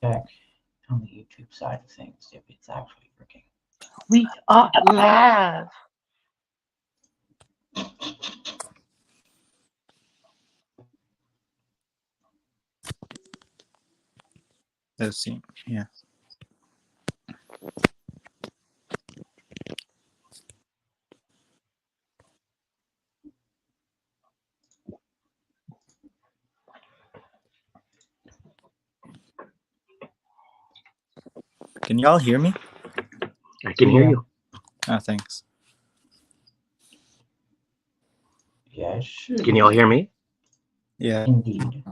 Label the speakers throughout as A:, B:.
A: check on the YouTube side of things if it's actually working.
B: We are live.
C: Let's see. Yeah. Can y'all hear me?
B: I can hear you.
C: Ah, thanks.
A: Yeah, it should.
B: Can y'all hear me?
C: Yeah.
A: Indeed.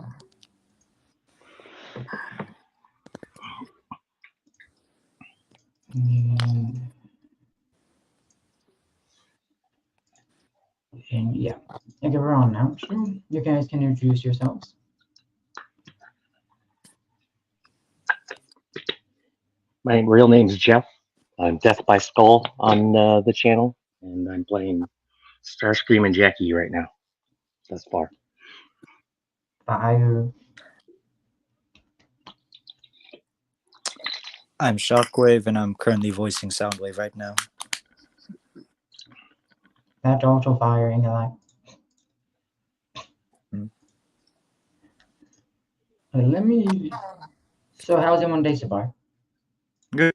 A: And yeah, okay, we're on now. So you guys can introduce yourselves.
B: My real name's Jeff. I'm Death by Skull on the channel, and I'm playing Starscream and Jackie right now. Thus far.
A: Fire.
C: I'm Shockwave, and I'm currently voicing Soundwave right now.
A: That's also fire, ain't it like? Let me. So, how's everyone day so far?
C: Good.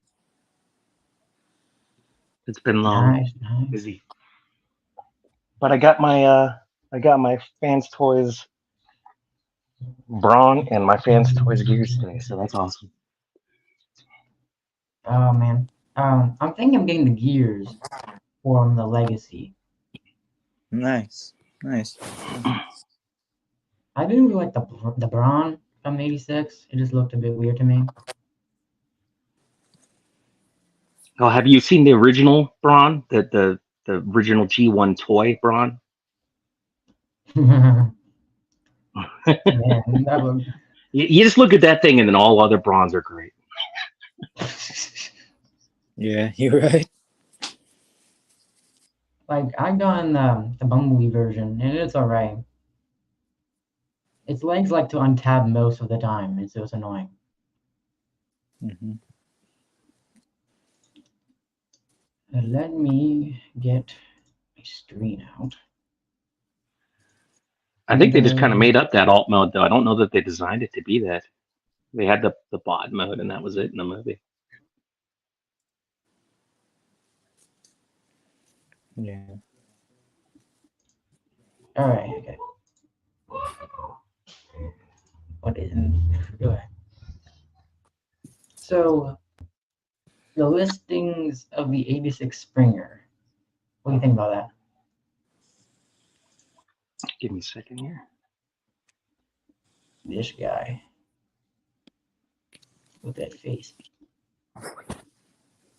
B: It's been long,
A: Nice.
B: busy. But I got my fans toys Brawn and my fans toys Gears today, so that's awesome.
A: Oh man. I'm thinking I'm getting the gears from the Legacy.
C: Nice. Nice.
A: I didn't really like the Brawn from '86. It just looked a bit weird to me.
B: Oh, have you seen the original Brawn? The original G1 toy Brawn?
A: Man, that looked.
B: You just look at that thing, and then all other Brawns are great.
C: Yeah, you're right.
A: Like I've gotten the Bumblebee version, and it's alright. Its legs like to untab most of the time. It's just annoying.
C: Mm-hmm.
A: Let me get my screen out.
B: I think they just kind of made up that alt mode, though. I don't know that they designed it to be that. They had the bot mode, and that was it in the movie.
C: Yeah.
A: All right. Okay. What is? Okay. So the listings of the '86 Springer. What do you think about that?
B: Give me a second here.
A: This guy with that face.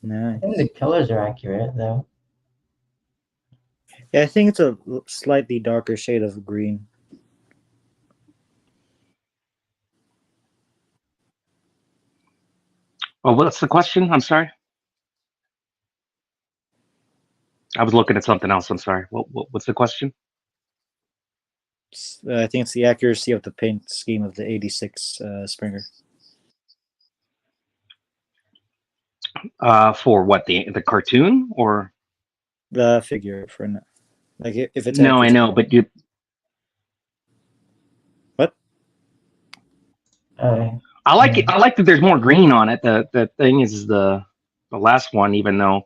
C: Nice.
A: I think the colors are accurate though.
C: Yeah, I think it's a slightly darker shade of green.
B: Oh, what's the question? I'm sorry. I was looking at something else. I'm sorry. What's the question?
C: I think it's the accuracy of the paint scheme of the '86 Springer.
B: For what, the cartoon or
C: The figure for now. Like if it's
B: no?
C: accurate.
B: I know, but you.
C: What?
B: I like it. I like that there's more green on it. The thing is the last one, even though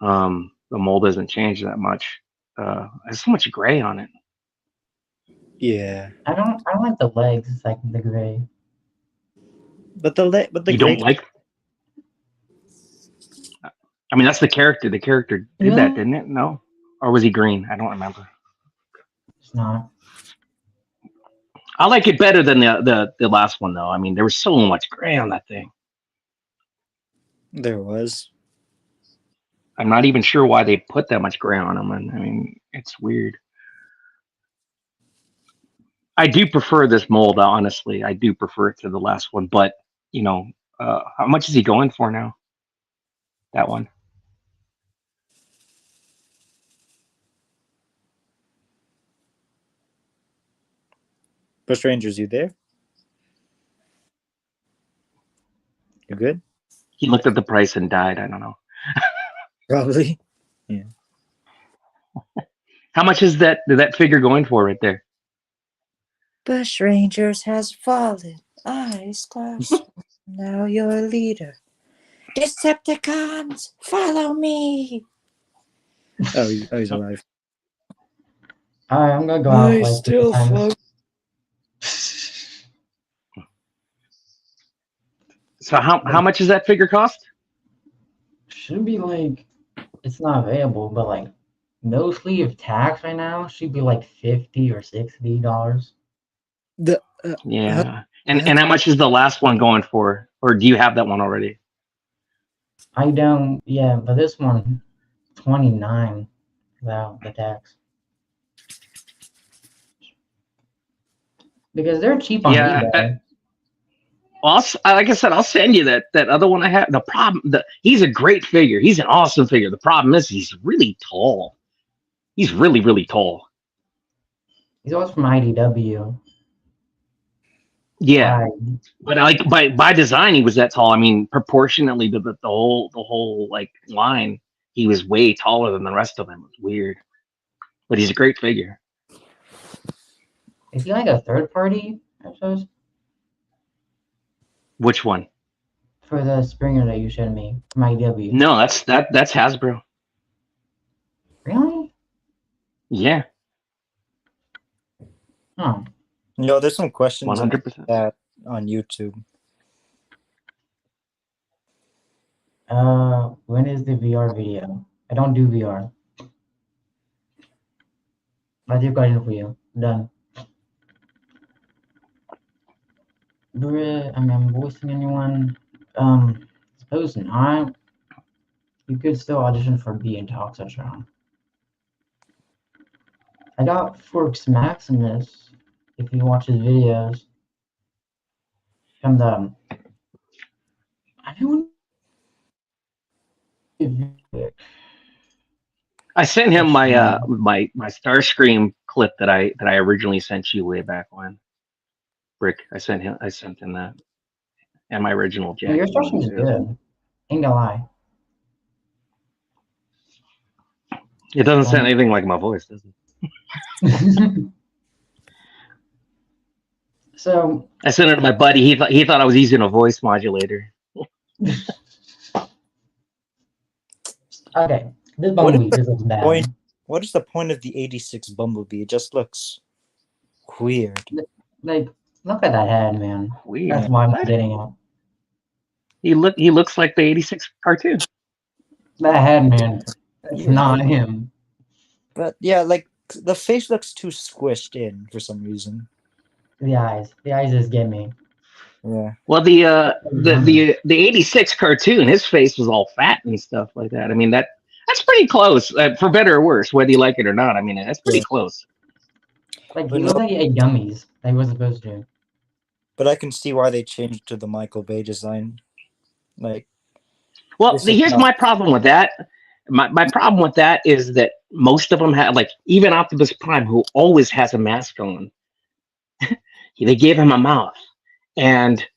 B: the mold hasn't changed that much. There's so much gray on it.
C: Yeah.
A: I don't like the legs. It's like the gray.
C: But the
B: You
C: gray.
B: don't like? I mean, that's the character. The character did that, didn't it? No, or was he green? I don't remember.
A: It's not.
B: I like it better than the last one, though. I mean, there was so much gray on that thing.
C: There was.
B: I'm not even sure why they put that much gray on him. And I mean, it's weird. I do prefer this mold, honestly. I do prefer it to the last one. But you know, how much is he going for now? That one.
C: But strangers, you there? You good?
B: He looked at the price and died. I don't know.
C: Probably. Yeah.
B: How much is that figure going for right there?
D: Bush Rangers has fallen. I Starscream, now your leader. Decepticons, follow me.
C: He's alive.
A: Alright, I'm gonna go out
C: I
A: like
C: still
A: 3 times.
C: float.
B: So how much does that figure cost?
A: Should be like, it's not available, but like mostly if tax right now should be like $50 or $60.
C: The
B: Yeah. And how much is the last one going for? Or do you have that one already?
A: I don't, yeah, but this one 29 without the tax. Because they're cheap on
B: Yeah.
A: eBay.
B: Like I said, I'll send you that other one I have. The problem, he's a great figure. He's an awesome figure. The problem is he's really tall. He's really, really tall.
A: He's always from IDW.
B: Yeah.
A: Right.
B: But like by design, he was that tall. I mean, proportionately to the whole like line, he was way taller than the rest of them. It was weird, but he's a great figure.
A: Is he like a third party, I suppose?
B: Which one?
A: For the Springer that you showed me from IDW.
B: No, that's Hasbro.
A: Really?
B: Yeah,
A: Huh.
C: No, there's some questions
B: 100%.
C: that on YouTube.
A: When is the VR video? I don't do VR. I have a question for you. Done. I'm voicing anyone. Suppose not. You could still audition for B and Toxitron. I got Forks Maximus. If you watch his videos, from the. I don't.
B: I sent him my my Starscream clip that I originally sent you way back when. Brick, I sent him that, and my original
A: Yeah, your
B: Jack.
A: Starscream is good. Ain't gonna lie.
B: It doesn't sound anything like my voice, does it?
A: So
B: I sent it to my buddy. He thought I was using a voice modulator.
A: okay, this Bumblebee just looks bad.
C: What is the point of the 86 Bumblebee? It just looks weird.
A: Like, look at that head, man.
B: Weird.
A: That's why I'm not getting it.
B: He looks like the '86 cartoon.
A: That head, man. That's not him.
C: But yeah, like the face looks too squished in for some reason.
A: The eyes just get me.
C: Yeah.
B: Well, the '86 cartoon, his face was all fat and stuff like that. I mean that's pretty close, for better or worse, whether you like it or not. I mean, that's pretty close.
A: Like, he looks like he ate gummies. Like he wasn't supposed to.
C: But I can see why they changed to the Michael Bay design. Like,
B: well, here's my problem with that. My problem with that is that most of them have, like, even Optimus Prime, who always has a mask on, they gave him a mouth, and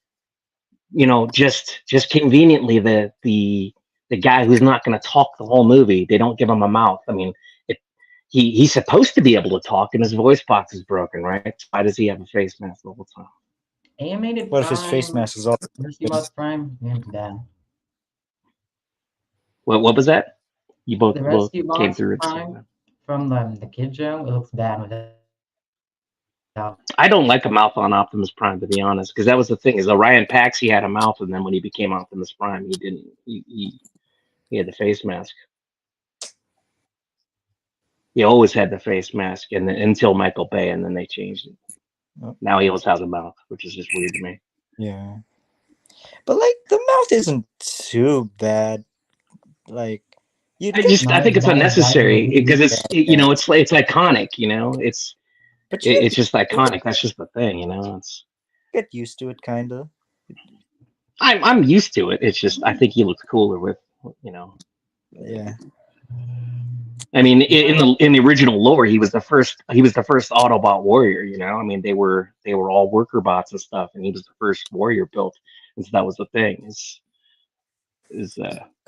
B: just conveniently the guy who's not going to talk the whole movie, they don't give him a mouth. I mean, he's supposed to be able to talk, and his voice box is broken, right? Why does he have a face mask the whole time?
A: Animated
C: what if
A: Prime,
C: his face mask is all?
A: Mercy Bus Prime, yeah, it's bad.
B: What was that? You both
A: The Rescue
B: came
A: Box
B: through.
A: Prime from the kid show, it looks bad without.
B: I don't like a mouth on Optimus Prime, to be honest, because that was the thing. Is Orion Pax, he had a mouth, and then when he became Optimus Prime, he didn't. He had the face mask. He always had the face mask, and then until Michael Bay, and then they changed it.
C: Oh.
B: Now he always has a mouth, which is just weird to me.
C: Yeah. But like the mouth isn't too bad. Like
B: I think it's unnecessary because it's it's iconic. It's just iconic. That's just the thing. It's
C: get used to it, kind of.
B: I'm used to it. It's just I think he looks cooler with
C: Yeah.
B: I mean, in the original lore, he was the first Autobot warrior. I mean, they were all worker bots and stuff, and he was the first warrior built. And so that was the thing. Is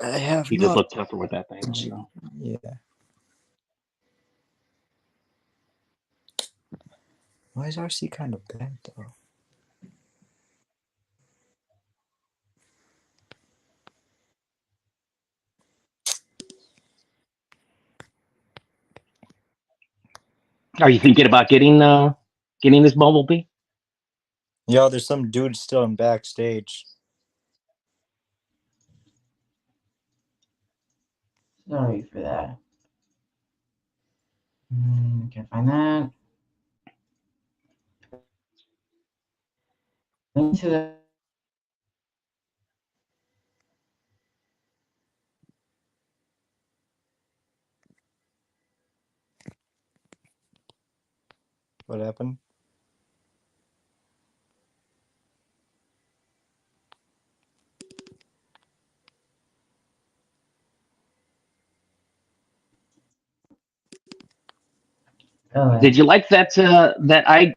C: I have
B: he just
C: not.
B: looked tougher with that thing. So.
C: Yeah. Why is RC kind of bad though?
B: Are you thinking about getting this Bumblebee?
C: Yo, there's some dude still in backstage.
A: Sorry for that. Can't find that. Into the
C: What happened?
B: Did you like that that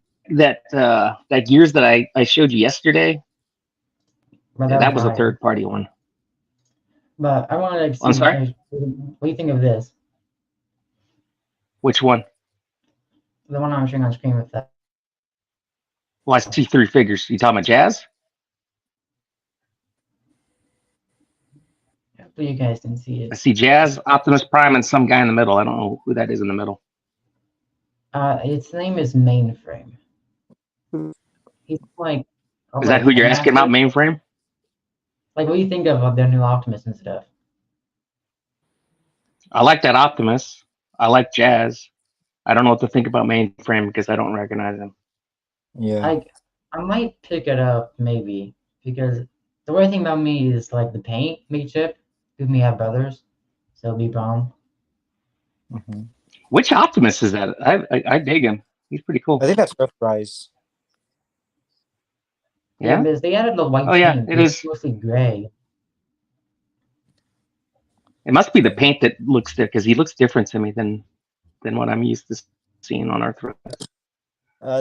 B: gears that I showed you yesterday?
A: but
B: Yeah,
A: that was
B: that was a
A: fire.
B: third party one.
A: But I wanted to see
B: I'm sorry?
A: what do you think of this?
B: Which one?
A: The one I was showing on screen with that.
B: Well, I see three figures. You talking about Jazz?
A: Hopefully you guys didn't see
B: I
A: it.
B: see Jazz, Optimus Prime, and some guy in the middle. I don't know who that is in the middle.
A: Its name is Mainframe. He's like,
B: Is that who you're asking about,
A: headmaster.
B: Mainframe?
A: Like, what do you think of their new Optimus and stuff?
B: I like that Optimus. I like Jazz. I don't know what to think about Mainframe because I don't recognize him.
C: Yeah.
A: I might pick it up maybe because the weird thing about me is like the paint me chip. Give me have brothers, so it'll be a problem.
C: Mm-hmm.
B: Which Optimus is that? I dig him. He's pretty cool.
C: I think that's Rough Price.
A: Yeah,
B: Yeah.
A: because they added the white
B: Oh yeah,
A: paint.
B: it
A: It's
B: is.
A: mostly gray.
B: It must be the paint that looks there because he looks different to me than what I'm used to seeing on our thread.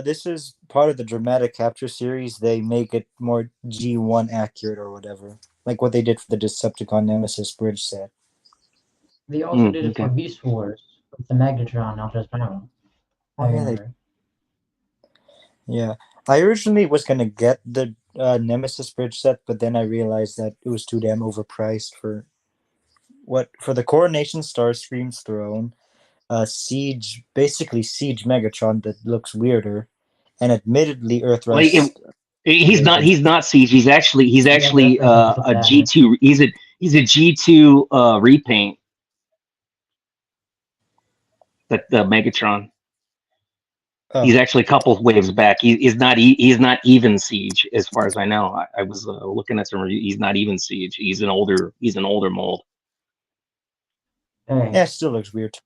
C: This is part of the dramatic capture series. They make it more G1 accurate or whatever, like what they did for the Decepticon Nemesis bridge set.
A: They also did it
B: Okay.
A: for Beast Wars with the Megatron Optimus Prime.
C: Oh yeah, I originally was gonna get the Nemesis bridge set, but then I realized that it was too damn overpriced for the Coronation Starscream's throne, Siege Megatron that looks weirder, and admittly
B: Well,
C: Earthrise.
B: he's not Siege. He's actually
A: Yeah,
B: a G2. He's a G2 repaint. The Megatron.
C: Oh.
B: He's actually a couple waves back. He's not even Siege as far as I know. I was looking at some reviews. He's not even Siege. He's an older mold.
A: Hey.
C: Yeah, it still looks weird.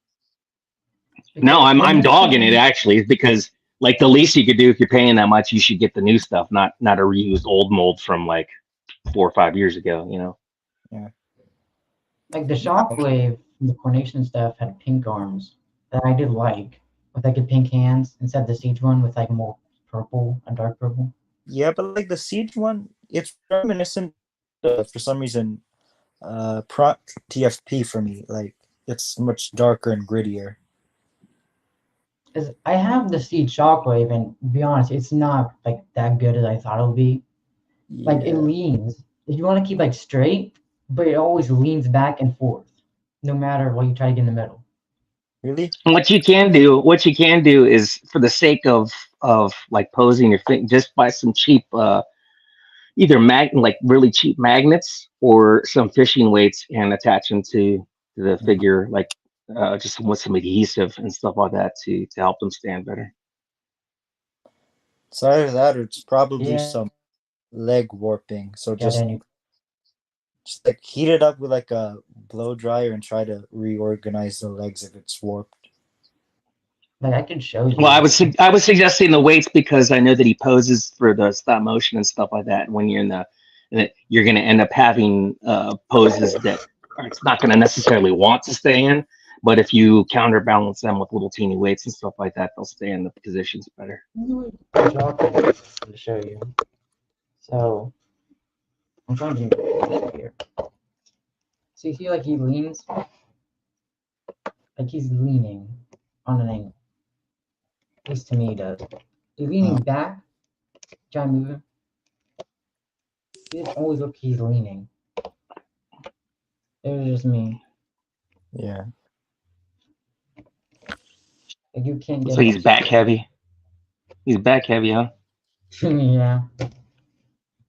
B: No, I'm dogging it actually because like the least you could do if you're paying that much, you should get the new stuff, not a reused old mold from like 4 or 5 years ago. You know.
C: Yeah.
A: Like the Shockwave from the Coronation stuff had pink arms that I did like, with like the pink hands instead of the Siege one with like more purple, a dark purple.
C: Yeah, but like the Siege one, it's reminiscent for some reason Proc TFP for me. Like it's much darker and grittier.
A: I have the Siege Shockwave, and to be honest, it's not like that good as I thought it would be.
C: Yeah.
A: Like it leans. If you want to keep like straight, but it always leans back and forth, no matter what you try to get in the middle.
C: Really?
B: What you can do is for the sake of like posing your thing, just buy some cheap either like really cheap magnets or some fishing weights and attach them to the figure, like just with some adhesive and stuff like that to help them stand better.
C: So either that or it's probably
A: Yeah.
C: some leg warping. So
A: Got any?
C: just like heat it up with like a blow dryer and try to reorganize the legs if it's warped.
A: Like I could show you.
B: Well, I was suggesting the weights because I know that he poses for the stop motion and stuff like that. When you're you're going to end up having poses that it's not going to necessarily want to stay in, but if you counterbalance them with little teeny weights and stuff like that, they'll stay in the positions better.
A: To show you. So I'm trying to do here. See, like he leans, like he's leaning on an angle. At least to me, he does. He's leaning back. Try to move him. He doesn't always look. He's leaning. It was just me.
C: Yeah.
A: Like you can't get.
B: So he's back heavy. He's back heavy, huh?
A: Yeah.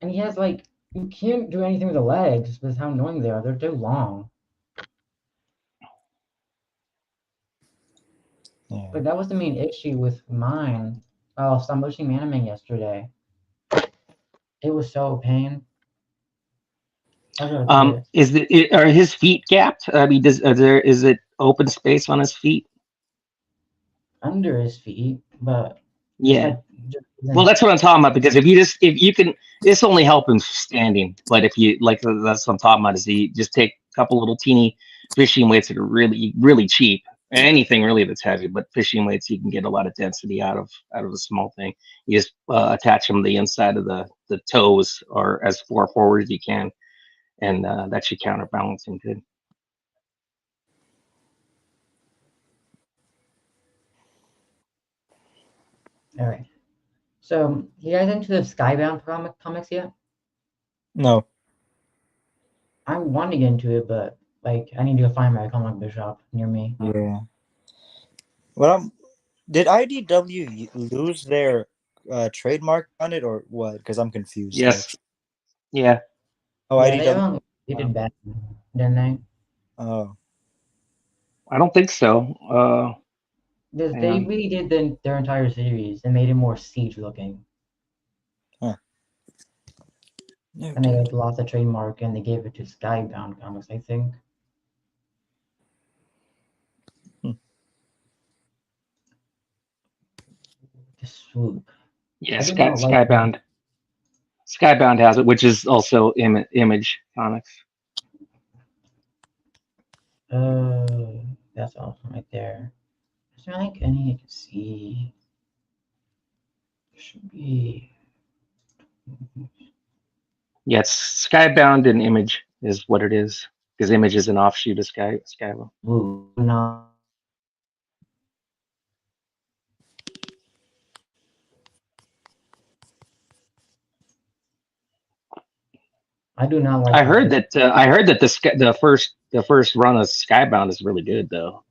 A: And he has like you can't do anything with the legs with how annoying they are. They're too long.
C: Yeah.
A: But that was the main issue with mine. Oh, stop motion anime yesterday. It was so pain.
B: Are his feet gapped? I mean, is it open space on his feet?
A: Under his feet, but
B: yeah. Well, that's what I'm talking about. Because if you can, this only help him standing. But if you like, that's what I'm talking about. Is you just take a couple little teeny fishing weights that are really, really cheap. Anything really that's heavy, but fishing weights, you can get a lot of density out of a small thing. You just attach them to the inside of the toes or as far forward as you can, and that should counterbalance him good.
A: All right. So, you guys into the Skybound comics yet?
C: No.
A: I want to get into it, but like I need to find my comic book shop near me.
C: Yeah. Well, did IDW lose their trademark on it or what? Because I'm confused.
B: Yes.
C: Actually.
B: Yeah.
C: Oh,
A: yeah,
C: IDW.
A: they did bad, didn't they?
C: Oh.
B: I don't think so.
A: They really did their entire series and made it more siege looking.
C: Huh. No,
A: and they like lost the trademark and they gave it to Skybound Comics, I think. The Swoop.
B: Yeah, Skybound. Skybound has it, which is also Image Comics.
A: That's awesome right there. Is there like any I can see? There should be.
B: Yeah, it's Skybound and Image is what it is, because Image is an offshoot of Skybound.
A: Ooh, no. I do not like.
B: I heard that the first run of Skybound is really good though.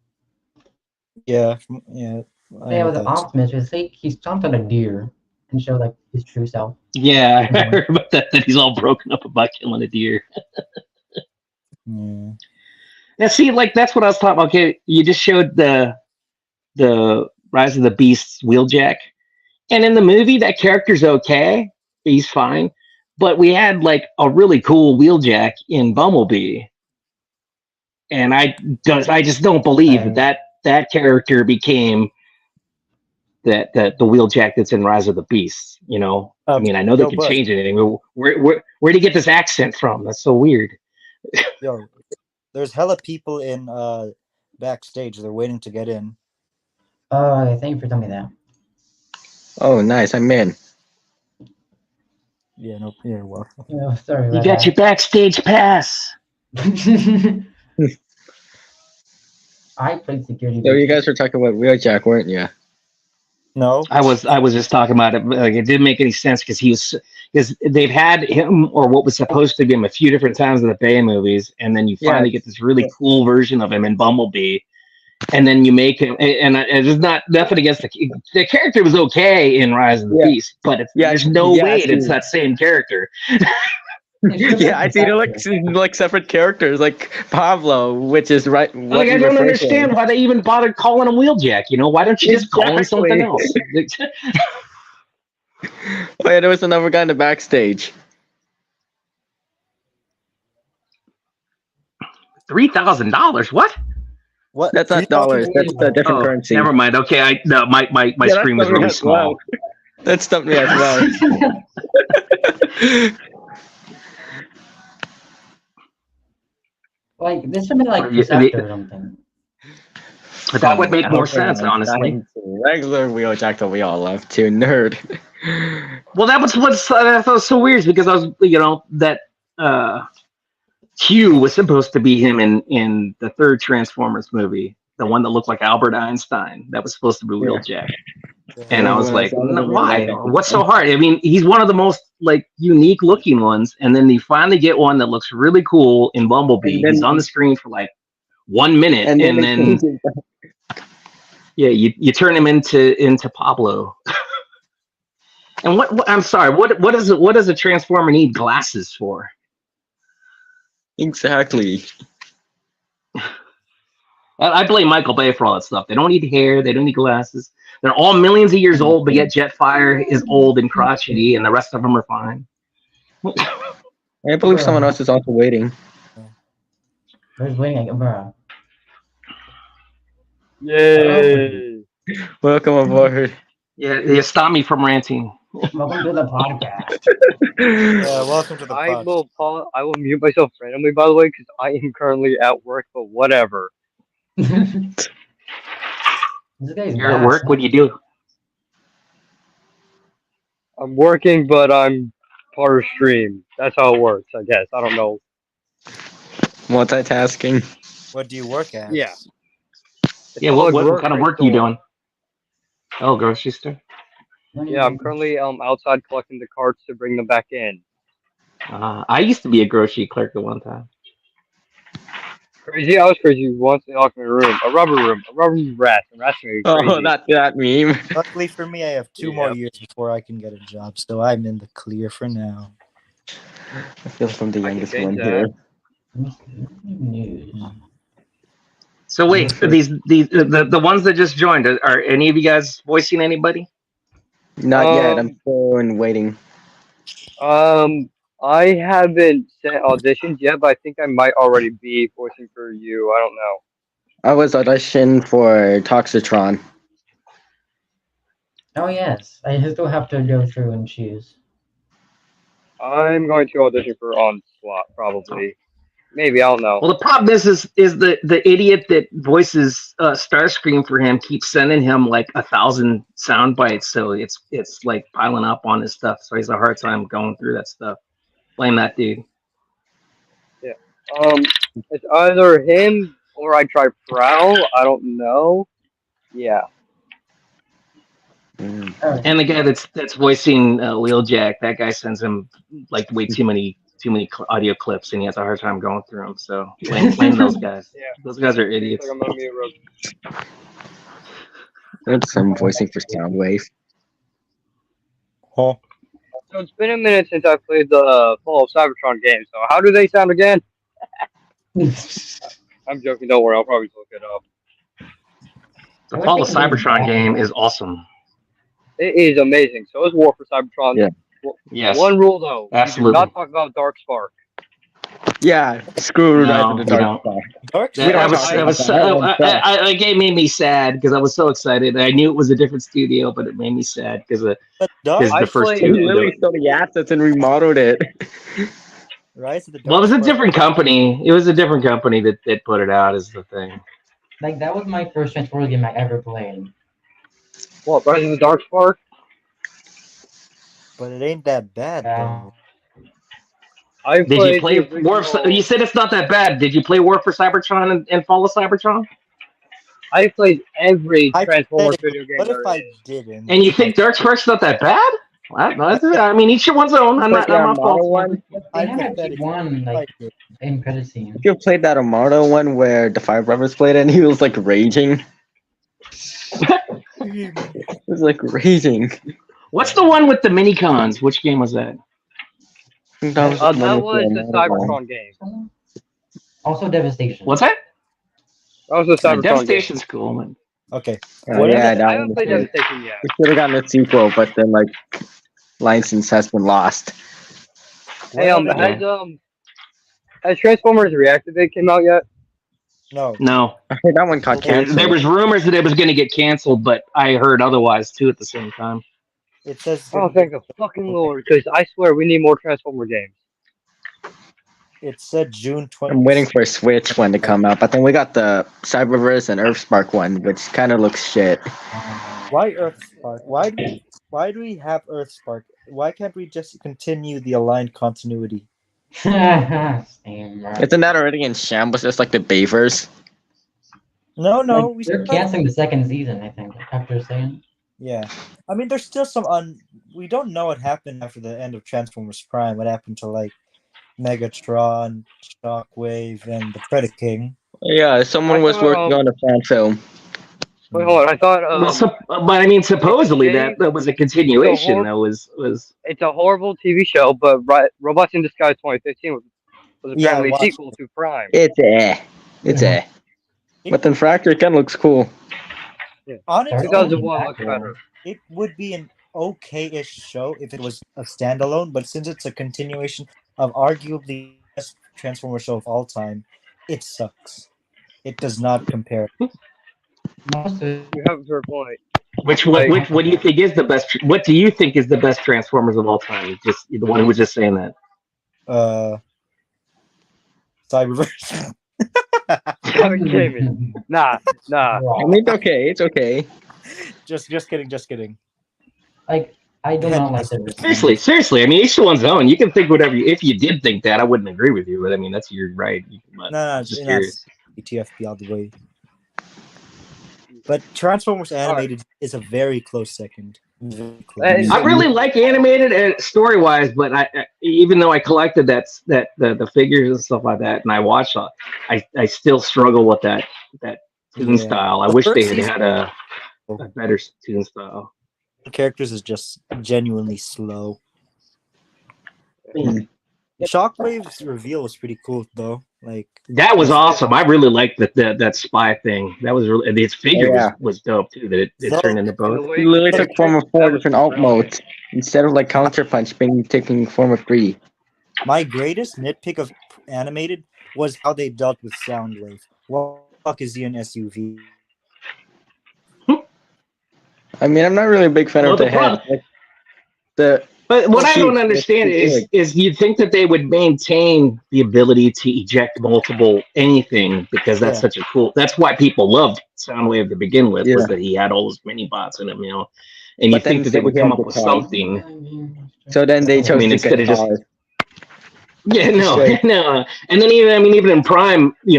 C: Yeah.
A: Yeah, with the Optimus, it's like he stomped on a deer and showed like his true self.
B: Yeah, I heard about that he's all broken up about killing a deer.
C: Yeah.
B: Now, see, like that's what I was talking about. Okay, you just showed the Rise of the Beasts Wheeljack, and in the movie that character's okay, he's fine. But we had like a really cool Wheeljack in Bumblebee, and I just don't believe that character became the Wheeljack that's in Rise of the Beasts. You know, I mean, I know they can change anything. Where do you get this accent from? That's so weird.
C: Yo, there's hella people in backstage. They're waiting to get in.
A: Oh, thank you for telling me that.
E: Oh, nice. I'm in.
C: Yeah, no, you're welcome.
A: Oh, sorry.
B: You got your backstage pass.
A: I played security.
E: So you guys were talking about Wheeljack, weren't you?
C: No,
B: I was just talking about it. Like it didn't make any sense because they've had him or what was supposed to be him a few different times in the Bay movies, and then you finally get this really cool version of him in Bumblebee, and then you make him. And there's nothing against the character was okay in Rise of the Beast, but there's no way it's that same character.
E: Yeah, I see. They look like separate characters, like Pablo, which is right.
B: Like I don't understand why they even bothered calling him Wheeljack. You know, why don't you just call him something else?
E: Oh yeah, there was another guy in the backstage.
B: $3,000? What?
C: What?
E: That's not dollars. That's a different currency.
B: Never mind. Okay, my screen was really small.
E: That stumped me as well.
A: Like this should be like Perceptor or something.
B: But that would make more sense, honestly.
E: Regular Wheeljack that we all love to nerd.
B: Well, that was what's so weird because I was, that Q was supposed to be him in the third Transformers movie, the one that looked like Albert Einstein. That was supposed to be Wheeljack. And I was like, no, why? What's so hard? I mean, he's one of the most like unique looking ones, and then you finally get one that looks really cool in Bumblebee. He's on the screen for like 1 minute, and then yeah, you turn him into Pablo. And what I'm sorry, what does a Transformer need glasses for?
E: Exactly.
B: I blame Michael Bay for all that stuff. They don't need hair. They don't need glasses. They're all millions of years old, but yet Jetfire is old and crotchety, and the rest of them are fine.
E: I believe someone else is also waiting.
A: Who's waiting? Bro.
E: Yay! Welcome aboard.
B: Yeah, they stop me from ranting.
A: Welcome to the podcast.
C: Welcome to the
F: I
C: pod.
F: will mute myself randomly, by the way, because I am currently at work. But whatever.
A: This guy's
B: You're at work. What do you do?
F: I'm working, but I'm part of stream. That's how it works, I guess. I don't know.
E: Multitasking.
C: What do you work at?
F: Yeah.
B: Yeah, what kind of work are you doing? Oh, grocery store.
F: Yeah, I'm currently outside collecting the carts to bring them back in.
B: I used to be a grocery clerk at one time.
F: Crazy? I was crazy once they locked me in a room. A rubber rat. And rats made me crazy.
E: Oh, not that meme.
C: Luckily for me, I have 2 more years before I can get a job, so I'm in the clear for now.
E: I feel from the youngest one
F: that.
E: here.
A: News.
B: So wait, the ones that just joined, are any of you guys voicing anybody?
E: Not yet. I'm still in waiting.
F: I haven't sent auditions yet, but I think I might already be voicing for you. I don't know.
E: I was auditioned for Toxitron.
A: Oh yes, I still have to go through and choose.
F: I'm going to audition for Onslaught, probably. Maybe, I don't know.
B: Well, the problem is the idiot that voices Starscream for him keeps sending him like 1,000 sound bites, so it's like piling up on his stuff. So he's a hard time going through that stuff. Blame that dude.
F: Yeah. It's either him or I try Prowl. I don't know. Yeah.
B: And the guy that's voicing Wheeljack, that guy sends him like way too many audio clips, and he has a hard time going through them. So blame those guys.
F: Yeah.
B: Those guys are idiots.
F: Like I'm gonna mute Rose.
E: That's some voicing for Soundwave.
C: Oh.
F: So it's been a minute since I played the Fall of Cybertron game. So how do they sound again? I'm joking. Don't worry. I'll probably look it up.
B: The Fall of Cybertron game is awesome.
F: It is amazing. So is War for Cybertron.
E: Yeah.
B: Yes.
F: One rule though.
B: Absolutely.
F: We do not talk about Dark Spark.
E: Yeah, screw
B: No,
E: Rise of the
B: we
E: Dark
B: don't.
E: Star.
B: It made me sad because I was so excited. I knew it was a different studio, but it made me sad because
C: But
B: the first
E: We
B: two.
E: literally stole the assets and remodeled it.
C: Rise of the Dark
B: Well, it was a
C: Spark-
B: different company. It was a different company that put it out, is the thing.
A: Like that was my first Transformers game I ever played.
F: What? Rise of the Dark Spark?
C: But it ain't that bad, though.
F: I
B: Did you
F: played
B: play
F: the
B: War?
F: original-
B: You said it's not that bad. Did you play War for Cybertron and Fall of Cybertron?
F: I played every
C: I
F: Transformers
C: played-
F: video game.
C: What if
F: there
C: I
F: is.
C: didn't?
B: And you think Dark Spark's not that bad? I mean, each to one's own. I'm not faulting.
E: one.
A: They had
C: hypothetically,
A: one like
C: I did.
A: in credit scene.
E: You played that Armado one where the Five Brothers played it and he was like raging. He was like raging.
B: What's the one with the mini cons? Which game was that?
F: That was the
E: Armado one.
F: Cybertron game.
A: Also Devastation.
B: What's that?
F: That was the Cybertron game.
B: Devastation's cool, man.
C: Okay.
E: Oh,
C: What
E: yeah,
C: if-
E: that
F: I
E: one
F: haven't
E: was
F: played
E: good.
F: Devastation yet.
E: We should have gotten a sequel, but then like license has been lost.
F: Hey,
C: what
F: has Transformers Reactivate came out yet?
C: No.
B: No,
E: I heard that one got canceled.
B: there was rumors that it was going to get canceled, but I heard otherwise too at the same time.
C: It says.
F: Oh, thank the fucking Lord! Because I swear we need more Transformer games.
C: It said June 20th.
E: I'm waiting for a Switch one to come out, but then we got the Cyberverse and Earthspark one, which kind of looks shit.
C: Why Earthspark? Why do we have Earthspark? Why can't we just continue the aligned continuity?
A: Same.
E: Isn't that already in shambles, just like the Beavers?
C: No, no,
A: Like,
C: we
A: they're
C: still have,
A: canceling the second season, I think. After saying.
C: yeah. I mean, there's still some we don't know what happened after the end of Transformers Prime. What happened to like Megatron, Shockwave, and the Predator King?
E: Yeah, someone
F: I
E: was
F: thought,
E: working on a fan film.
F: wait, hold on. I thought
B: Well, but I mean, supposedly
F: shitty.
B: that was a
F: It's
B: continuation. That was.
F: it's a horrible TV show, but Robots in Disguise 2015 was
C: Yeah, I
F: apparently a
C: watched
F: sequel to Prime.
E: It's It's
A: Mhm.
E: But then Fracture Ken looks cool.
C: on its
A: They're
C: own.
F: 2001 looks better.
C: It would be an okay-ish show if it was a standalone, but since it's a continuation of arguably the best Transformer show of all time, it sucks. It does not compare.
A: Most of it.
F: You have a fair point.
B: Which
F: Like-
B: what do you think is the best? What do you think is the best Transformers of all time? Just the one who was just saying that.
C: Cyberverse.
F: Gaming. Nah.
E: I mean, it's okay.
C: just kidding.
A: Like, I do not like the
B: Seriously. I mean, each to one's own. You can think whatever. If you did think that, I wouldn't agree with you. But I mean, that's your right. But
C: No,
B: just
C: not
B: curious.
C: TFP all the way. But Transformers Animated is a very close second. Very close.
B: I really like animated story wise, but I even though I collected the figures and stuff like that, and I watched, I still struggle with that toon style. I
C: The
B: wish they
C: first
B: had
C: season-
B: had a better toon style.
C: The characters is just genuinely slow. Shockwave's reveal was pretty cool though. Like
B: That was awesome. I really liked that spy thing. That was really, and its figure
E: Yeah.
B: was dope too. That it
C: So-
B: turned into both.
E: He literally took form of 4 different alt
F: brilliant.
E: modes. Instead of like Counter Punch being taking form of 3.
C: my greatest nitpick of Animated was how they dealt with Soundwave. What the fuck is he an SUV?
E: I mean, I'm not really a big fan
B: Well,
E: of the
B: the
E: head. Like, the
B: But what I don't
E: Shoot,
B: understand
E: it's
B: is you'd think that they would maintain the ability to eject multiple anything because that's
C: Yeah.
B: such a cool. That's why people loved Soundwave to begin with, was
E: Yeah.
B: that he had all those mini bots in him, And you
E: But then
B: think that they
E: instead
B: would
E: he
B: come
E: had
B: up with
E: guitar.
B: something.
E: so then they chose
B: mean,
E: the
B: instead of just-
E: guitar.
B: Yeah, no,
E: Straight.
B: no. And then even in Prime, he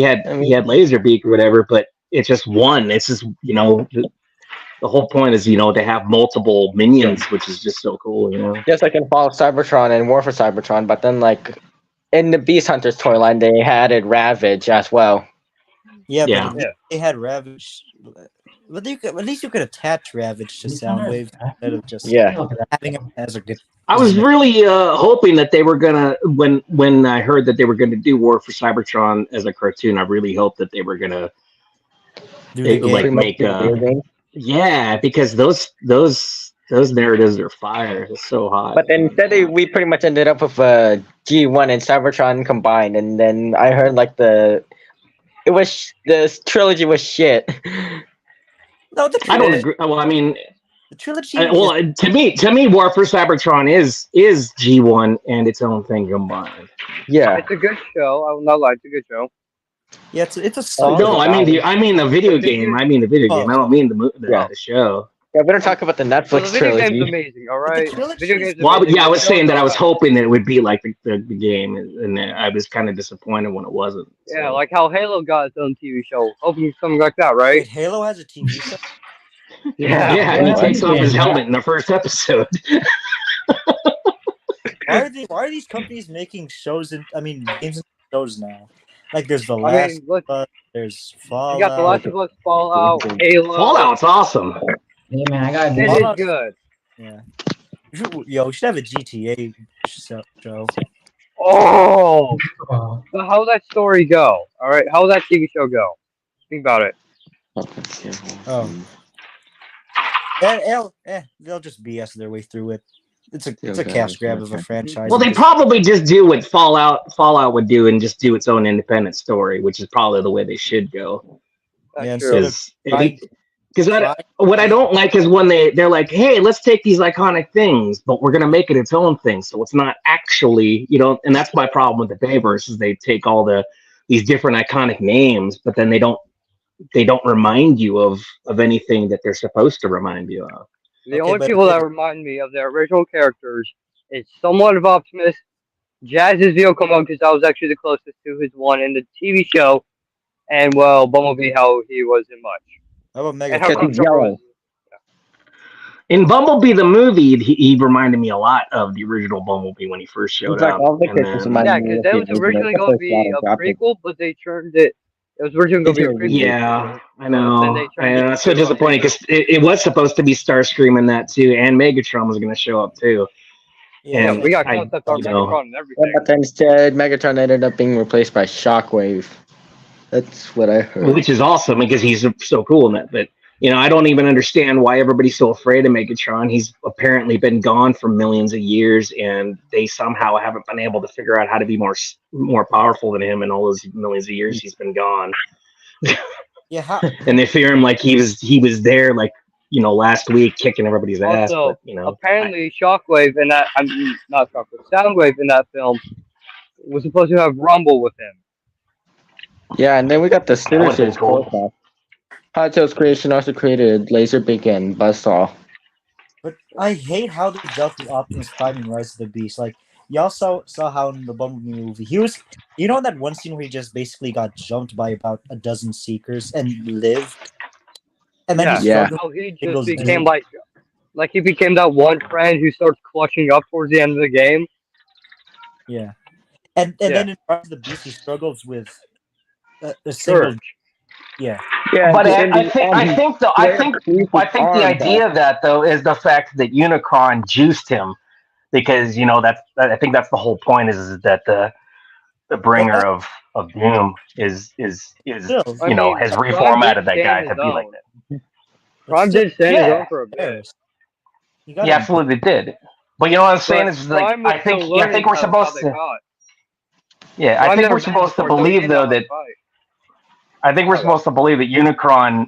B: had
E: I mean-
B: he had Laserbeak or whatever, but it's just one. It's just the whole point is to have multiple minions, which is just so cool,
E: Just like in Fall of Cybertron and War for Cybertron, but then like in the Beast Hunters toy line, they added Ravage as well.
C: Yeah,
B: Yeah.
C: but they had Ravage. But at least you could attach Ravage to Soundwave instead of just
E: Yeah.
C: having him as a good.
B: I was really hoping that they were gonna when I heard that they were gonna do War for Cybertron as a cartoon. I really hoped that they were gonna
C: Do
B: they
C: the
B: like
C: game.
B: make because those narratives are fire. It's so hot.
E: But then instead we pretty much ended up with G1 and Cybertron combined, and then I heard like the trilogy was shit.
C: No, the
B: I don't
C: trilogy.
B: agree. Well, I mean,
C: The trilogy.
B: to me, War for Cybertron is G1 and its own thing combined.
E: Yeah.
F: It's a good show. I will not lie. It's a good show.
C: Yeah, it's a song.
B: No, I mean the video
F: But did
B: game.
F: you-
B: I mean the video game. I don't mean
E: Yeah.
B: the show.
E: Yeah, we don't talk about the
F: So
E: Netflix
F: the video game's
E: trilogy.
F: amazing. All right.
C: trilogy
F: Video
C: is-
F: game's
B: Well,
F: amazing.
B: I was
F: The
B: saying that I was
F: show's
B: hoping that it would be like the game, and I was kind of disappointed when it wasn't.
F: not. Yeah,
B: So.
F: like how Halo got its own TV show. Hoping something like that,
C: Wait,
F: right?
C: Halo has a TV show.
B: yeah, and he
A: Yeah.
B: takes off his
A: Yeah.
B: helmet in the first episode.
C: Why are these companies making shows games and shows now? Like there's the
F: I
C: last,
F: mean, look,
C: there's
F: you
C: Fallout.
F: got The Last of Us, Fallout, Halo.
B: Fallout's awesome.
A: Hey man, I got
F: It
C: Fallout-
F: is good.
C: Yeah. We should have a GTA show.
F: Oh,
A: Oh,
F: so how'd that story go? All right, how'd that TV show go? Think about it.
C: Oh. They'll just BS their way through it. It's a cash grab of a franchise.
B: Well, they probably just do what Fallout would do, and just do its own independent story, which is probably the way they should go.
F: That's
C: Yeah,
F: true.
C: instead
B: Because what I don't like is when they're like, hey, let's take these iconic things, but we're gonna make it its own thing, so it's not actually, and that's my problem with the Bayverse is they take all these different iconic names, but then they don't remind you of anything that they're supposed to remind you of.
F: The
C: Okay,
F: only
C: but
F: people
C: it-
F: that remind me of their original characters It's somewhat of Optimus. Jazz's vehicle mode because that was actually the closest to his one in the TV show, and well, Bumblebee how he was in much,
C: How about
F: and how
E: Because
C: Megatron?
E: he's
F: Crosstalker
E: yellow.
F: was.
B: In Bumblebee the movie, he reminded me a lot of the original Bumblebee when he first showed
E: It's like
B: up.
E: all the
B: And
E: characters
B: then,
E: remind
F: Yeah,
E: me
F: because
E: of
F: that
E: the
F: was
E: original.
F: originally
E: That's
F: going
E: why
F: to
E: it's not
F: be a
E: adopted
F: prequel, but they turned it. It was originally going to be a
E: into a
F: prequel.
B: yeah, I
F: Then
B: know.
F: they turned it
B: That's so
F: into a
B: disappointing
F: reboot.
B: because it was supposed to be Starscream in that too, and Megatron was going to show up too.
F: Yeah,
B: And
F: we got
B: I,
F: concept art
B: you know,
F: Megatron and
E: Yeah,
F: everything.
E: but then instead, Megatron ended up being replaced by Shockwave. That's what I heard.
B: which is awesome because he's so cool in that. But I don't even understand why everybody's so afraid of Megatron. He's apparently been gone for millions of years, and they somehow haven't been able to figure out how to be more powerful than him in all those millions of years he's been gone.
C: Yeah, how?
B: And they fear him like he was there like last week kicking everybody's ass.
F: Also,
B: But
F: apparently Shockwave in that, I mean, not Shockwave, Soundwave in that film was supposed to have Rumble with him.
E: Yeah, and then we got the
B: that would have been
E: Series
B: cool.
E: forecast. Hot Tail's creation also created Laserbeak and Buzzsaw.
C: But I hate how they dealt with Optimus Prime in Rise of the Beast. Like y'all saw how in the Bumblebee movie he was. You know that one scene where he just basically got jumped by about a dozen Seekers and lived, and then he
E: Yeah.
C: struggled.
F: How he
C: It
F: just
C: goes
F: became
C: deep.
F: like he became that one friend who starts clutching up towards the end of the game.
C: Yeah, and
F: Yeah.
C: then in Rise of the Beast he struggles with a single.
F: Surge.
C: Yeah,
E: Yeah,
B: But
E: in
B: I
E: the
B: think
E: end, he
B: I think the
E: arms
B: idea of that though is the fact that Unicron juiced him because I think that's the whole point is that the
C: but
B: bringer of doom is
C: still,
F: I mean,
B: has
F: Prime did
B: reformatted that guy
F: stand
B: to
F: his
B: be like
F: own.
B: that.
C: but
F: Prime
C: still
F: did stand his
B: Yeah.
F: own for a bit.
C: cares. You
B: He
C: gotta
B: absolutely did. But you know what I'm saying
F: But
B: is like
F: Prime was
B: I think
F: still learning
B: we're
F: how
B: supposed
F: they
B: to
F: fought.
B: I
F: Prime
B: think
F: never
B: we're
F: did
B: supposed to
F: before, so he
B: believe
F: didn't know
B: though
F: how to
B: that
F: fight.
B: I think we're
F: Okay.
B: supposed to believe that Unicron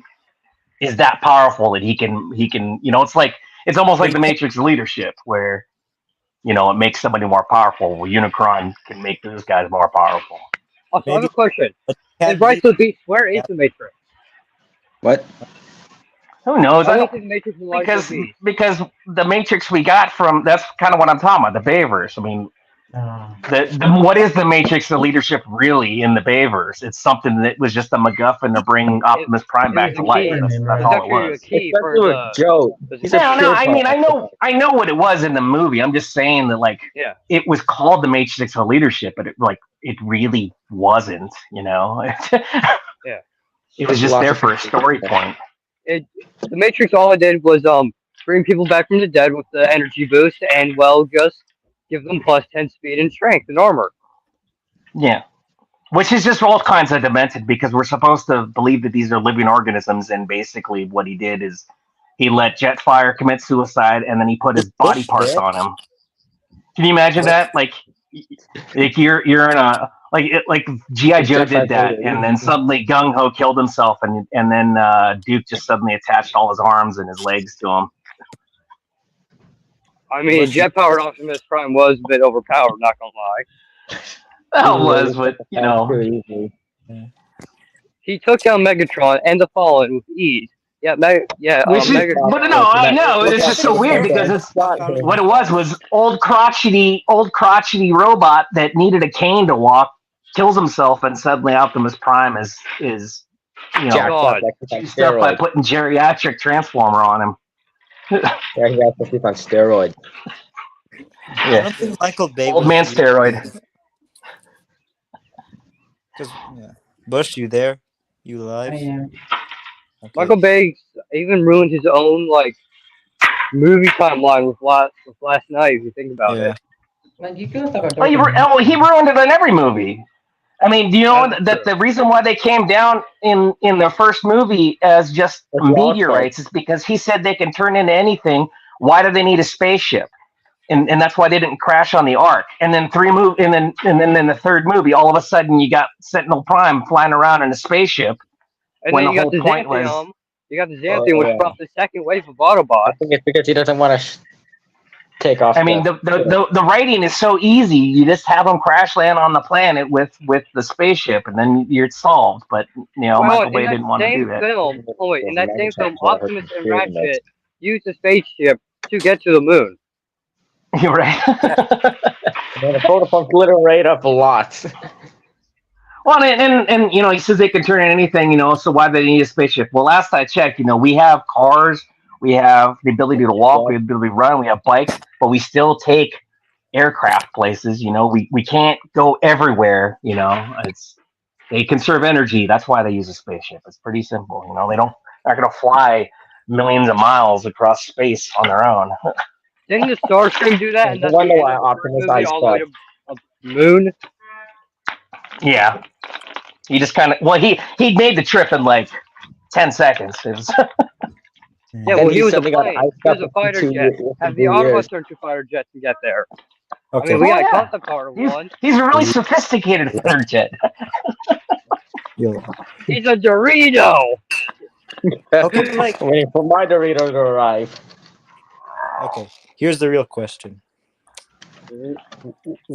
B: is that powerful that he can it's almost like the Matrix leadership where it makes somebody more powerful. Well, Unicron can make those guys more powerful.
F: Also, I have
C: maybe
F: a question.
C: but
F: In Rise of the Beast, where is the Matrix?
E: What?
B: Who knows?
F: I
B: I
F: want
B: don't
F: to see the Matrix in Rise of the Beast.
B: because the Matrix we got from that's kind of what I'm talking about. The Bayverse. I mean, what is the Matrix? The leadership really in the Bayverse? It's something that was just a MacGuffin to bring Optimus Prime
F: It
B: back
F: was
B: to
F: a
B: life.
F: key.
B: That's
F: It was
B: all it
F: actually a
B: was.
F: key for
E: Especially with
F: the.
E: Joe. He's a
B: No,
E: pure
B: I mean,
E: product.
B: I know what it was in the movie. I'm just saying that, like,
F: Yeah.
B: it was called the Matrix of Leadership, but it really wasn't.
F: Yeah.
B: It was just there for a story point.
F: The Matrix, all it did was bring people back from the dead with the energy boost, and well, just give them plus 10 speed and strength and armor.
B: Yeah, which is just all kinds of demented because we're supposed to believe that these are living organisms, and basically what he did is he let Jetfire commit suicide, and then he put his body parts on him. Can you imagine that? Like you're in a like GI Joe did that, and then suddenly Gung Ho killed himself, and then Duke just suddenly attached all his arms and his legs to him.
F: I mean, jet-powered Optimus Prime was a bit overpowered, not gonna lie.
B: That was, but
F: He took down Megatron and the Fallen with ease. Yeah,
B: Which is, but no, I know it's just so weird because it's what it was old crotchety robot that needed a cane to walk, kills himself, and suddenly Optimus Prime is juiced up by putting geriatric transformer on him.
E: Yeah, he has to sleep on steroids.
C: I don't think Michael Bay
B: old
C: was
B: man steroid.
C: Bush, you there? You live?
A: I am.
C: Okay.
F: Michael Bay even ruined his own movie timeline with last night. If you think about it,
A: Like you could talk about.
B: Well, he ruined it in every movie. I mean, do you know that the reason why they came down in the first movie as just meteorites is because he said they can turn into anything. Why do they need a spaceship? And that's why they didn't crash on the Ark. And then and then in the third movie, all of a sudden you got Sentinel Prime flying around in a spaceship.
F: and
B: when
F: then
B: the
F: you got
B: whole point was,
F: you got the Xanthium, which brought the second wave of Autobots.
E: I think it's because he doesn't want to take off.
B: I mean, the writing is so easy. You just have them crash land on the planet with the spaceship, and then you're solved. But Michael Bay didn't want to do that.
F: In that same film, Optimus and Ratchet used the spaceship to get to the moon.
B: You're right.
E: The protopumps lit her right up a lot.
B: Well, and he says they can turn in anything, so why do they need a spaceship? Well, last I checked, we have cars, we have the ability to walk, we have the ability to run, we have bikes, but we still take aircraft places. We can't go everywhere. They conserve energy. That's why they use a spaceship. It's pretty simple. They're not going to fly millions of miles across space on their own.
F: Didn't the Starscream do that? And
E: No
F: that's
E: wonder
F: the
E: why
F: end of the first
E: Optimus
F: movie
E: eyes
F: all the way
E: cut.
F: to Moon.
B: Yeah, he just kind of he made the trip in like 10 seconds. It was,
F: Yeah,
E: Then
F: well, he was a
E: suddenly got
F: plane.
E: iced
F: He
E: up
F: was a
E: in
F: fighter
E: 2
F: jet.
E: years.
F: Have the Autobots turn to fighter jets to get there.
C: Okay.
F: I mean, we
B: Oh,
F: got a
B: yeah.
F: concept car of
B: he's,
F: one.
B: he's a really sophisticated fighter jet.
C: Yo.
F: He's a Dorito.
C: Okay, like
E: Waiting for my Dorito to arrive.
C: okay. Here's the real question: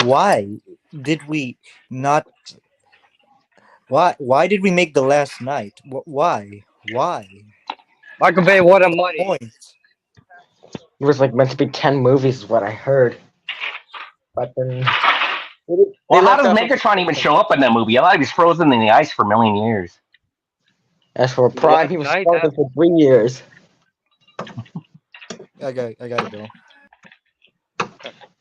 C: why did we not? Why did we make the last night? Why?
F: Michael Bay, what a money.
C: Point.
E: It was like meant to be 10 movies, is what I heard. But then.
B: Well, how does Megatron even show up in that movie? I thought he was frozen in the ice for a million years.
E: As for Prime, he was
F: Night,
E: frozen for 3 years.
C: I gotta go.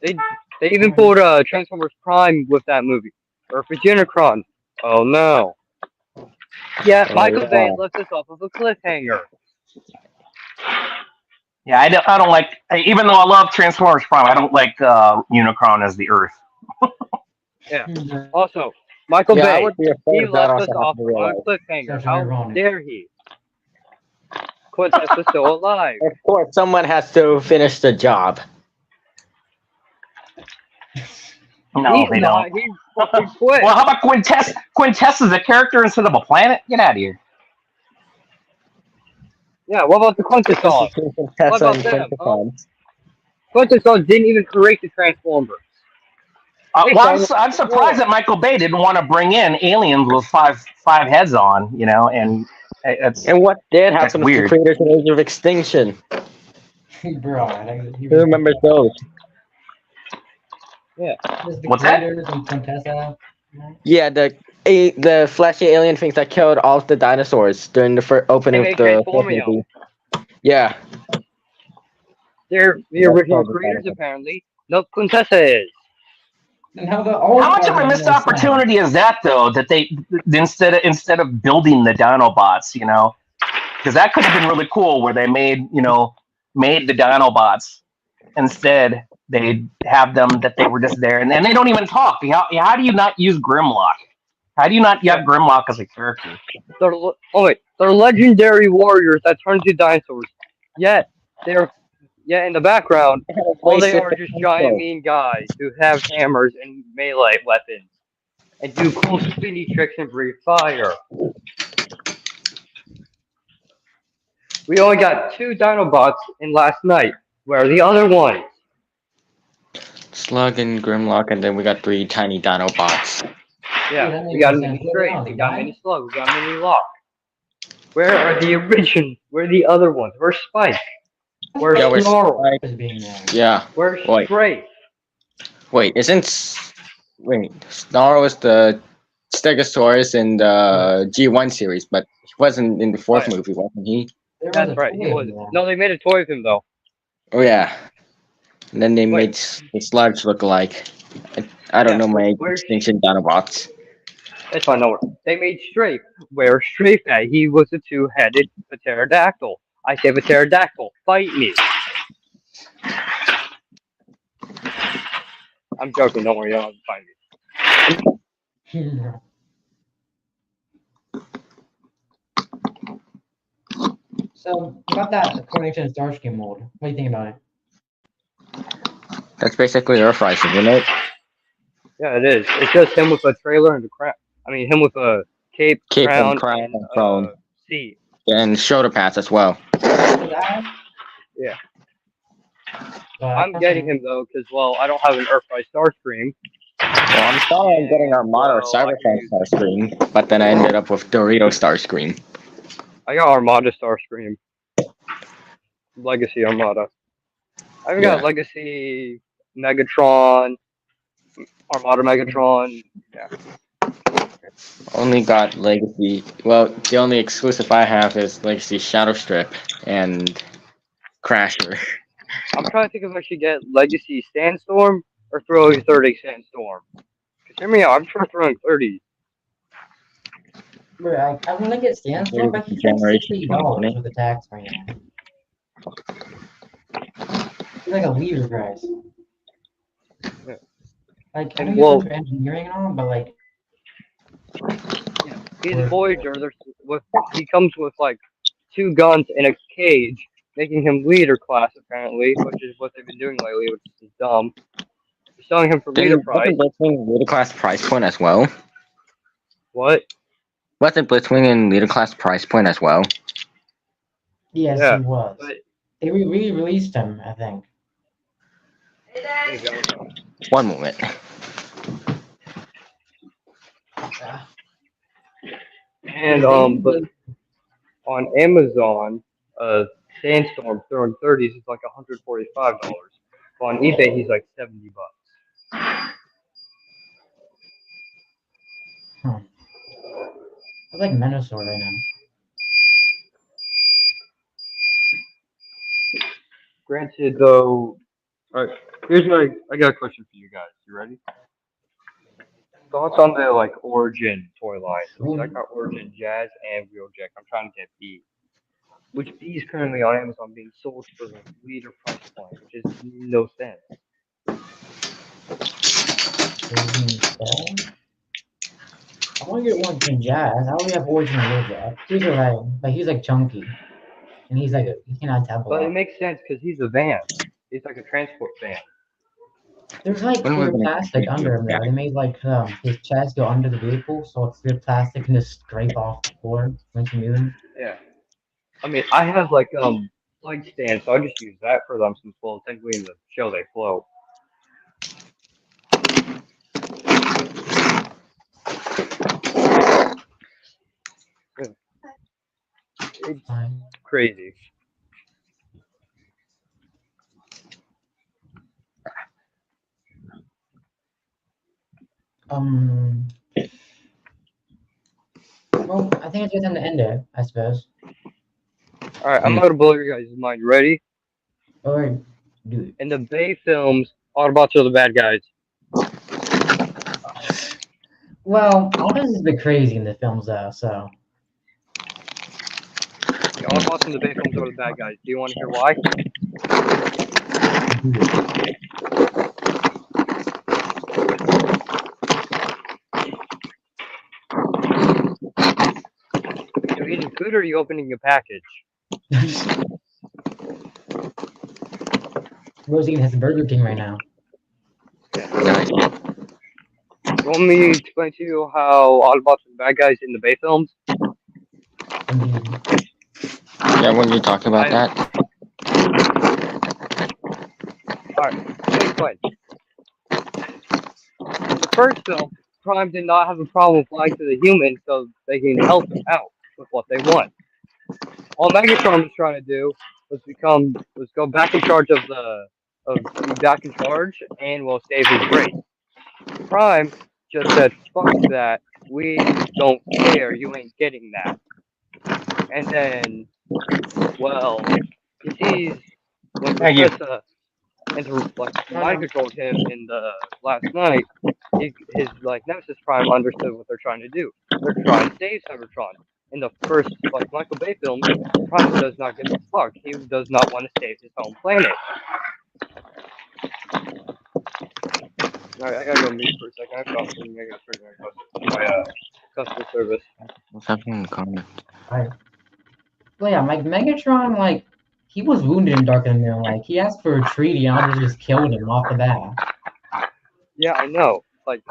F: They even pulled Transformers Prime with that movie. Earth is Unicron. Oh no. Yeah,
E: Oh,
F: Michael
E: yeah.
F: Bay left us off of a cliffhanger.
B: Yeah, I don't like. Even though I love Transformers Prime, I don't like Unicron as the Earth.
F: Yeah. Also, Michael
E: Yeah, I
F: Bay,
E: would be
F: he
E: afraid of that
F: left
E: also
F: us off
E: happening in
F: on
E: real
F: a
E: life.
F: cliffhanger.
A: That's
F: How
A: ironic.
F: dare he? Quintessa's still alive.
E: Of course, someone has to finish the job.
B: No,
F: He's
B: they
F: not.
B: don't.
F: He fucking quit.
B: Well, how about Quintess? Quintess is a character instead of a planet. Get out of here.
F: Yeah, what about the Quintessons? What about them? Huh? Quintessons didn't even create the Transformers.
B: Well, I'm surprised that Michael Bay didn't want to bring in aliens with five heads on, and it's
E: And what did happen to
B: weird.
E: creators in Age of Extinction?
A: Bro,
E: Who remembers those?
B: What's that?
A: And Quintessa.
E: Yeah, the flashy alien things that killed all of the dinosaurs during the opening
F: Hey,
E: of the first
F: Transformio.
E: movie. Yeah.
F: They're the original creators, apparently. No, Quintessa is.
A: And how
B: How much of a missed opportunity is that, though? That they instead of building the Dinobots, because that could have been really cool, where they made the Dinobots. Instead, they have them that they were just there, and they don't even talk. How do you not use Grimlock? How do you not have Grimlock as a character?
F: They're legendary warriors that turn into dinosaurs. Yet in the background, all they are just giant mean guys who have hammers and melee weapons and do cool spinny tricks and breathe fire. We only got 2 Dinobots in last night. Where are the other ones?
E: Slug and Grimlock, and then we got 3 tiny Dinobots.
F: Yeah, we got a mini Stray, we got a mini Slug, we got a mini Lock. Where are the original? Where are the other ones? Where's Spike? Where's Snarl?
E: Yeah.
F: Where's Stray?
E: Wait, Snarl is the Stegosaurus in the G1 series, but he wasn't in the 4th movie, wasn't he?
F: That's right. He was. No, they made a toy of him though.
E: Oh yeah. And then they made the Sludge look alike. I don't know my Extinction Dinobots.
F: That's fine. No worries. They made Strafe. Where's Strafe at? He was a 2-headed pterodactyl. I say pterodactyl. Fight me. I'm joking. Don't worry. You don't have to fight me.
A: So, about that coordination Starscream mold, what do you think about it?
E: That's basically Earthrise, isn't it?
F: Yeah, it is. It's just him with a trailer and a crown. I mean, him with a cape crown,
E: and crown.
F: seat.
E: And shoulder pads as well.
F: Yeah. I'm getting him though, because I don't have an Earthrise Starscream.
E: Well, I'm sorry I'm getting Armada or Cybertron Starscream, but then I ended up with Dorito Starscream.
F: I got Armada Starscream. Legacy Armada. I haven't got Legacy Megatron, Armada Megatron. Yeah.
E: Only got Legacy. Well, the only exclusive I have is Legacy Shadow Strip and Crasher.
F: I'm trying to think if I should get Legacy Sandstorm or throw a 30 Sandstorm. Cause hear me out, I'm throwing 30.
A: Bro, I want to get Sandstorm, but he's like
E: Generation
A: $60 with the tax right now. He's like a leader price.
F: Yeah.
A: Like, I
F: And,
A: know you're
F: well-
A: for engineering and all, but like,
F: He's a Voyager. He comes with like 2 guns in a cage, making him leader class apparently, which is what they've been doing lately, which is dumb. They're selling him for leader price.
E: Wasn't Blitzwing leader class price point as well?
F: What?
E: Wasn't Blitzwing in leader class price point as well?
A: yes,
F: Yeah,
A: he was.
F: but
A: They re-released him, I think.
F: there you go.
E: One moment.
F: And but on Amazon, Sandstorm throwing 30s is like $145. But on eBay, he's like $70.
A: It's like Menosaur right now.
F: Granted, though, alright, I got a question for you guys. You ready? Thoughts on the like Origin toy line? Because I got Origin Jazz and Wheeljack. I'm trying to get B. Which B is currently on Amazon being sold for the leader price point, which is no sense.
A: I want to get Origin Jazz. I already have Origin Wheeljack. He's alright. Like, he's like chunky. And he's like, he cannot tap a
F: But it
A: lot.
F: makes sense because he's a van. He's like a transport van.
A: There's like
E: When we're
A: clear
E: gonna
A: plastic
E: get
A: under him
E: you,
A: though. They made like his chest go under the vehicle, so clear plastic can just scrape off the floor once you move him.
F: Yeah. I mean, I have like light stands, so I just use that for them since well, technically in the show they float. It's
A: Fine.
F: crazy.
A: Well, I think it's just time to end it, I suppose.
F: Alright, I'm gonna blow your guys' mind. Ready?
A: Or do it.
F: In the Bay films, Autobots are the bad guys.
A: Well, Autobots is a bit crazy in the films though, so.
F: The Autobots in the Bay films are the bad guys. Do you want to hear why? You eating food or are you opening your package?
A: Rosie has Burger King right now.
E: Nice.
F: You want me to explain to you how Autobots are the bad guys in the Bay films?
A: Indeed.
E: Yeah, when you talk about that.
F: Alright, let me explain. In the first film, Prime did not have a problem flying to the humans so they can help them out with what they want. All Megatron was trying to do was go back in charge be back in charge and will save his race. Prime just said, fuck that, we don't care, you ain't getting that. And then, well, he sees when Professor mind controlled him in the last night, his Nemesis Prime understood what they're trying to do. They're trying to save Cybertron. In the first Michael Bay film, Prime does not give a fuck. He does not want to save his home planet. Alright, I gotta go mute for a second. I gotta turn my customer service.
E: What's happening in the comment?
A: Alright. Well, yeah, like Megatron, like, he was wounded in Dark and Mirror. Like, he asked for a treaty and others just killed him off the bat.
F: Yeah, I know. Like,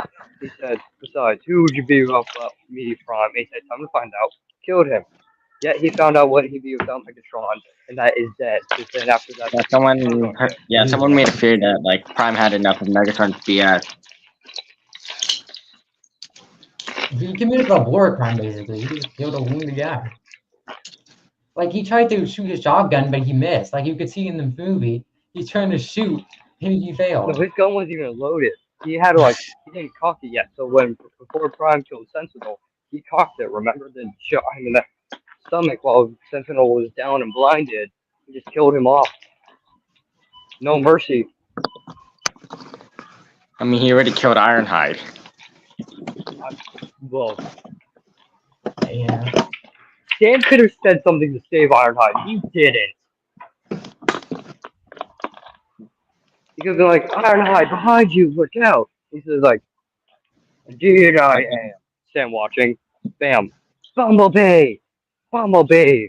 F: he said, besides, who would you be without me, Prime? He said, time to find out. Killed him. Yet he found out what he'd be without Megatron, and that is dead. Because then after that,
E: someone made a fear that like Prime had enough of Megatron's BS.
A: He committed a war crime, basically. He just killed a wounded guy. Like, he tried to shoot his shotgun, but he missed. Like, you could see in the movie, he's trying to shoot. He
F: No,
A: failed.
F: his gun wasn't even loaded. He had to he didn't cock it yet. So before Prime killed Sentinel, he cocked it. Remember, then shot him in the stomach while Sentinel was down and blinded. He just killed him off. No mercy.
E: I mean, he already killed Ironhide.
F: Well,
A: Yeah.
F: Sam could have said something to save Ironhide. He didn't. He could be like, Ironhide, behind you, look out. He says like, indeed I am. Sam watching. Bam. Bumblebee. Bumblebee.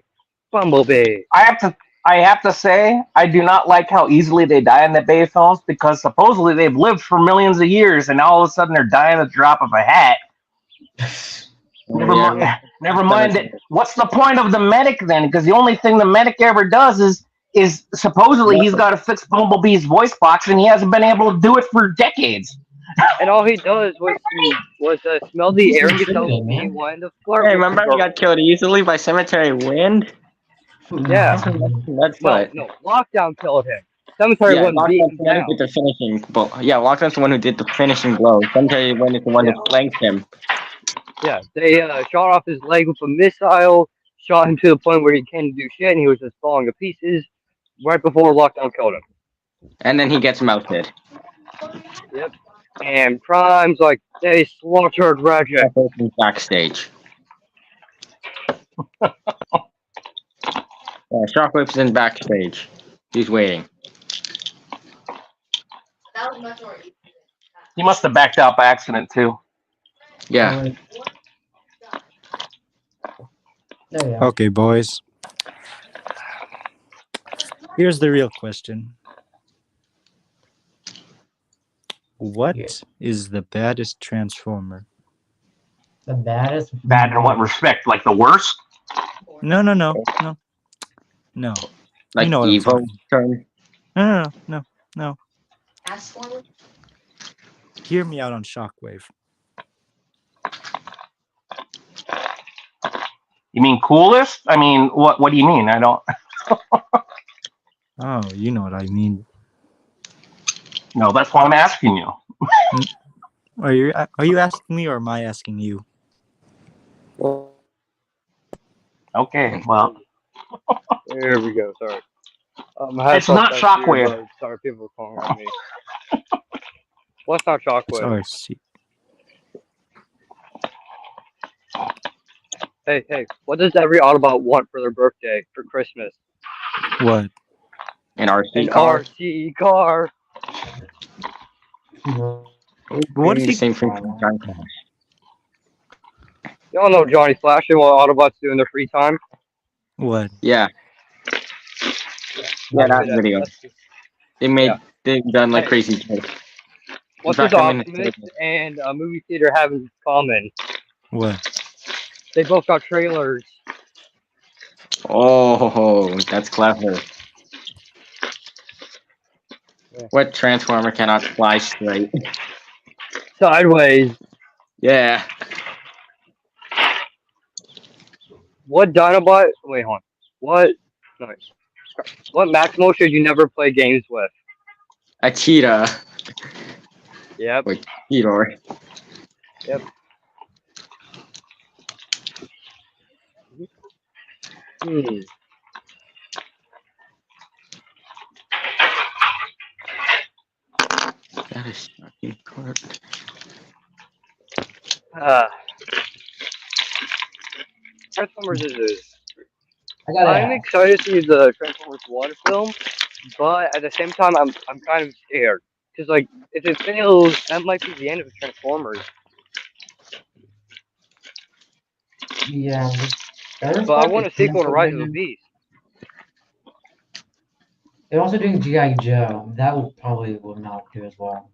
F: Bumblebee.
B: I have to say, I do not like how easily they die in the Bay films because supposedly they've lived for millions of years, and now all of a sudden they're dying at the drop of a hat. Never mind it. What's the point of the medic then? Because the only thing the medic ever does is supposedly he's got to fix Bumblebee's voice box, and he hasn't been able to do it for decades.
F: And all he does was smell the air and get out and he wanted to flirt
E: Hey,
F: with
E: remember
F: the
E: he
F: girl.
E: got killed easily by Cemetery Wind?
F: Yeah.
E: That's what.
F: No, Lockdown killed him. Cemetery Wind beat him down.
E: Did the finishing blow. Yeah, Lockdown's the one who did the finishing blow. Cemetery Wind is the one who flanked him.
F: Yeah, they shot off his leg with a missile, shot him to the point where he can't do shit, and he was just falling to pieces right before Lockdown killed him.
E: And then he gets melted.
F: Yep. And Prime's like, they slaughtered Reggie.
E: Backstage. Shockwave's in backstage. He's waiting.
B: He must have backed out by accident too.
E: Yeah.
A: There you go.
C: Okay, boys. Here's the real question. What is the baddest Transformer?
A: The baddest.
B: Bad in what respect? Like the worst?
C: No.
E: Like
C: You know what I'm
E: evil
C: talking.
E: turn.
C: No. Hear me out on Shockwave.
B: You mean coolest? I mean, what do you mean? I don't.
C: Oh, you know what I mean.
B: No, that's why I'm asking you.
C: Are you asking me or am I asking you?
B: Okay, well,
F: There we go, sorry.
B: it's not Shockwave.
F: Sorry, people are calling on me. What's not Shockwave?
C: Sorry.
F: Hey, what does every Autobot want for their birthday, for Christmas?
C: What?
E: An RC
F: An
E: car.
F: RC car.
C: What if
E: Same thing from John.
F: Y'all know Johnny Flash and what Autobots do in their free time?
C: What?
E: Yeah. Yeah, that video. They've done like crazy things.
F: What's this Optimus and a movie theater have in common?
C: What?
F: They both got trailers.
E: Oh, that's clever.
F: Yeah.
E: What Transformer cannot fly straight?
F: Sideways.
E: Yeah.
F: What Dinobot? Wait, hold on. What? Nice. What Maximo should you never play games with?
E: A cheetah.
F: Yep.
E: Wait, Cheetor.
F: Yep.
E: That is fucking correct.
F: Transformers is.
A: ask.
F: I'm excited to see the Transformers 1 film, but at the same time, I'm kind of scared. Because, like, if it fails, that might be the end of Transformers.
A: Yeah.
F: But I want a sequel to Rise of the Beast.
A: They're also doing G.I. Joe. That will not do as well.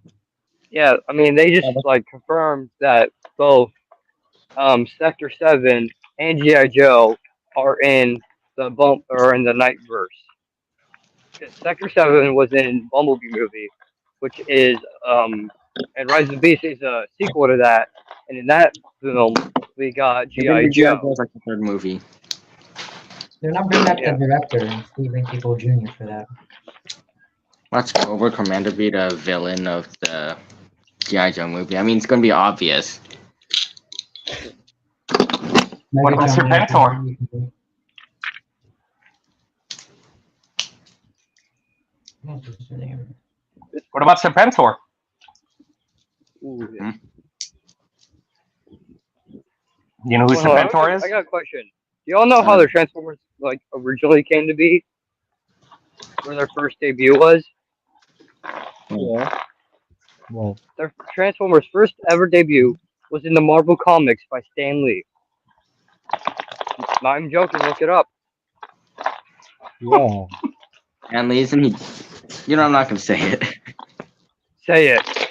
F: Yeah, I mean, they just, like, confirmed that both Sector 7 and G.I. Joe are in the Nightverse. Because Sector 7 was in Bumblebee movie, which is and Rise of the Beast is a sequel to that. And in that film, we got G.I. Joe.
E: Joe's like the third movie.
A: They're not bringing back the director, Stephen Caple Jr. for that.
E: Watch Cobra Commander be the villain of the G.I. Joe movie? I mean, it's gonna be obvious.
B: What about
A: Megatron
B: Serpentor? What about Serpentor?
F: Ooh,
E: Hmm?
B: You know who
F: Well, I
B: Serpentor is?
F: got a question. Do y'all know how the Transformers like originally came to be? Where their first debut was?
C: Yeah. Well,
F: Their Transformers' first ever debut was in the Marvel Comics by Stan Lee. Not even joking, look it up.
C: yeah.
E: And isn't he? You know, I'm not gonna say it.
F: Say it.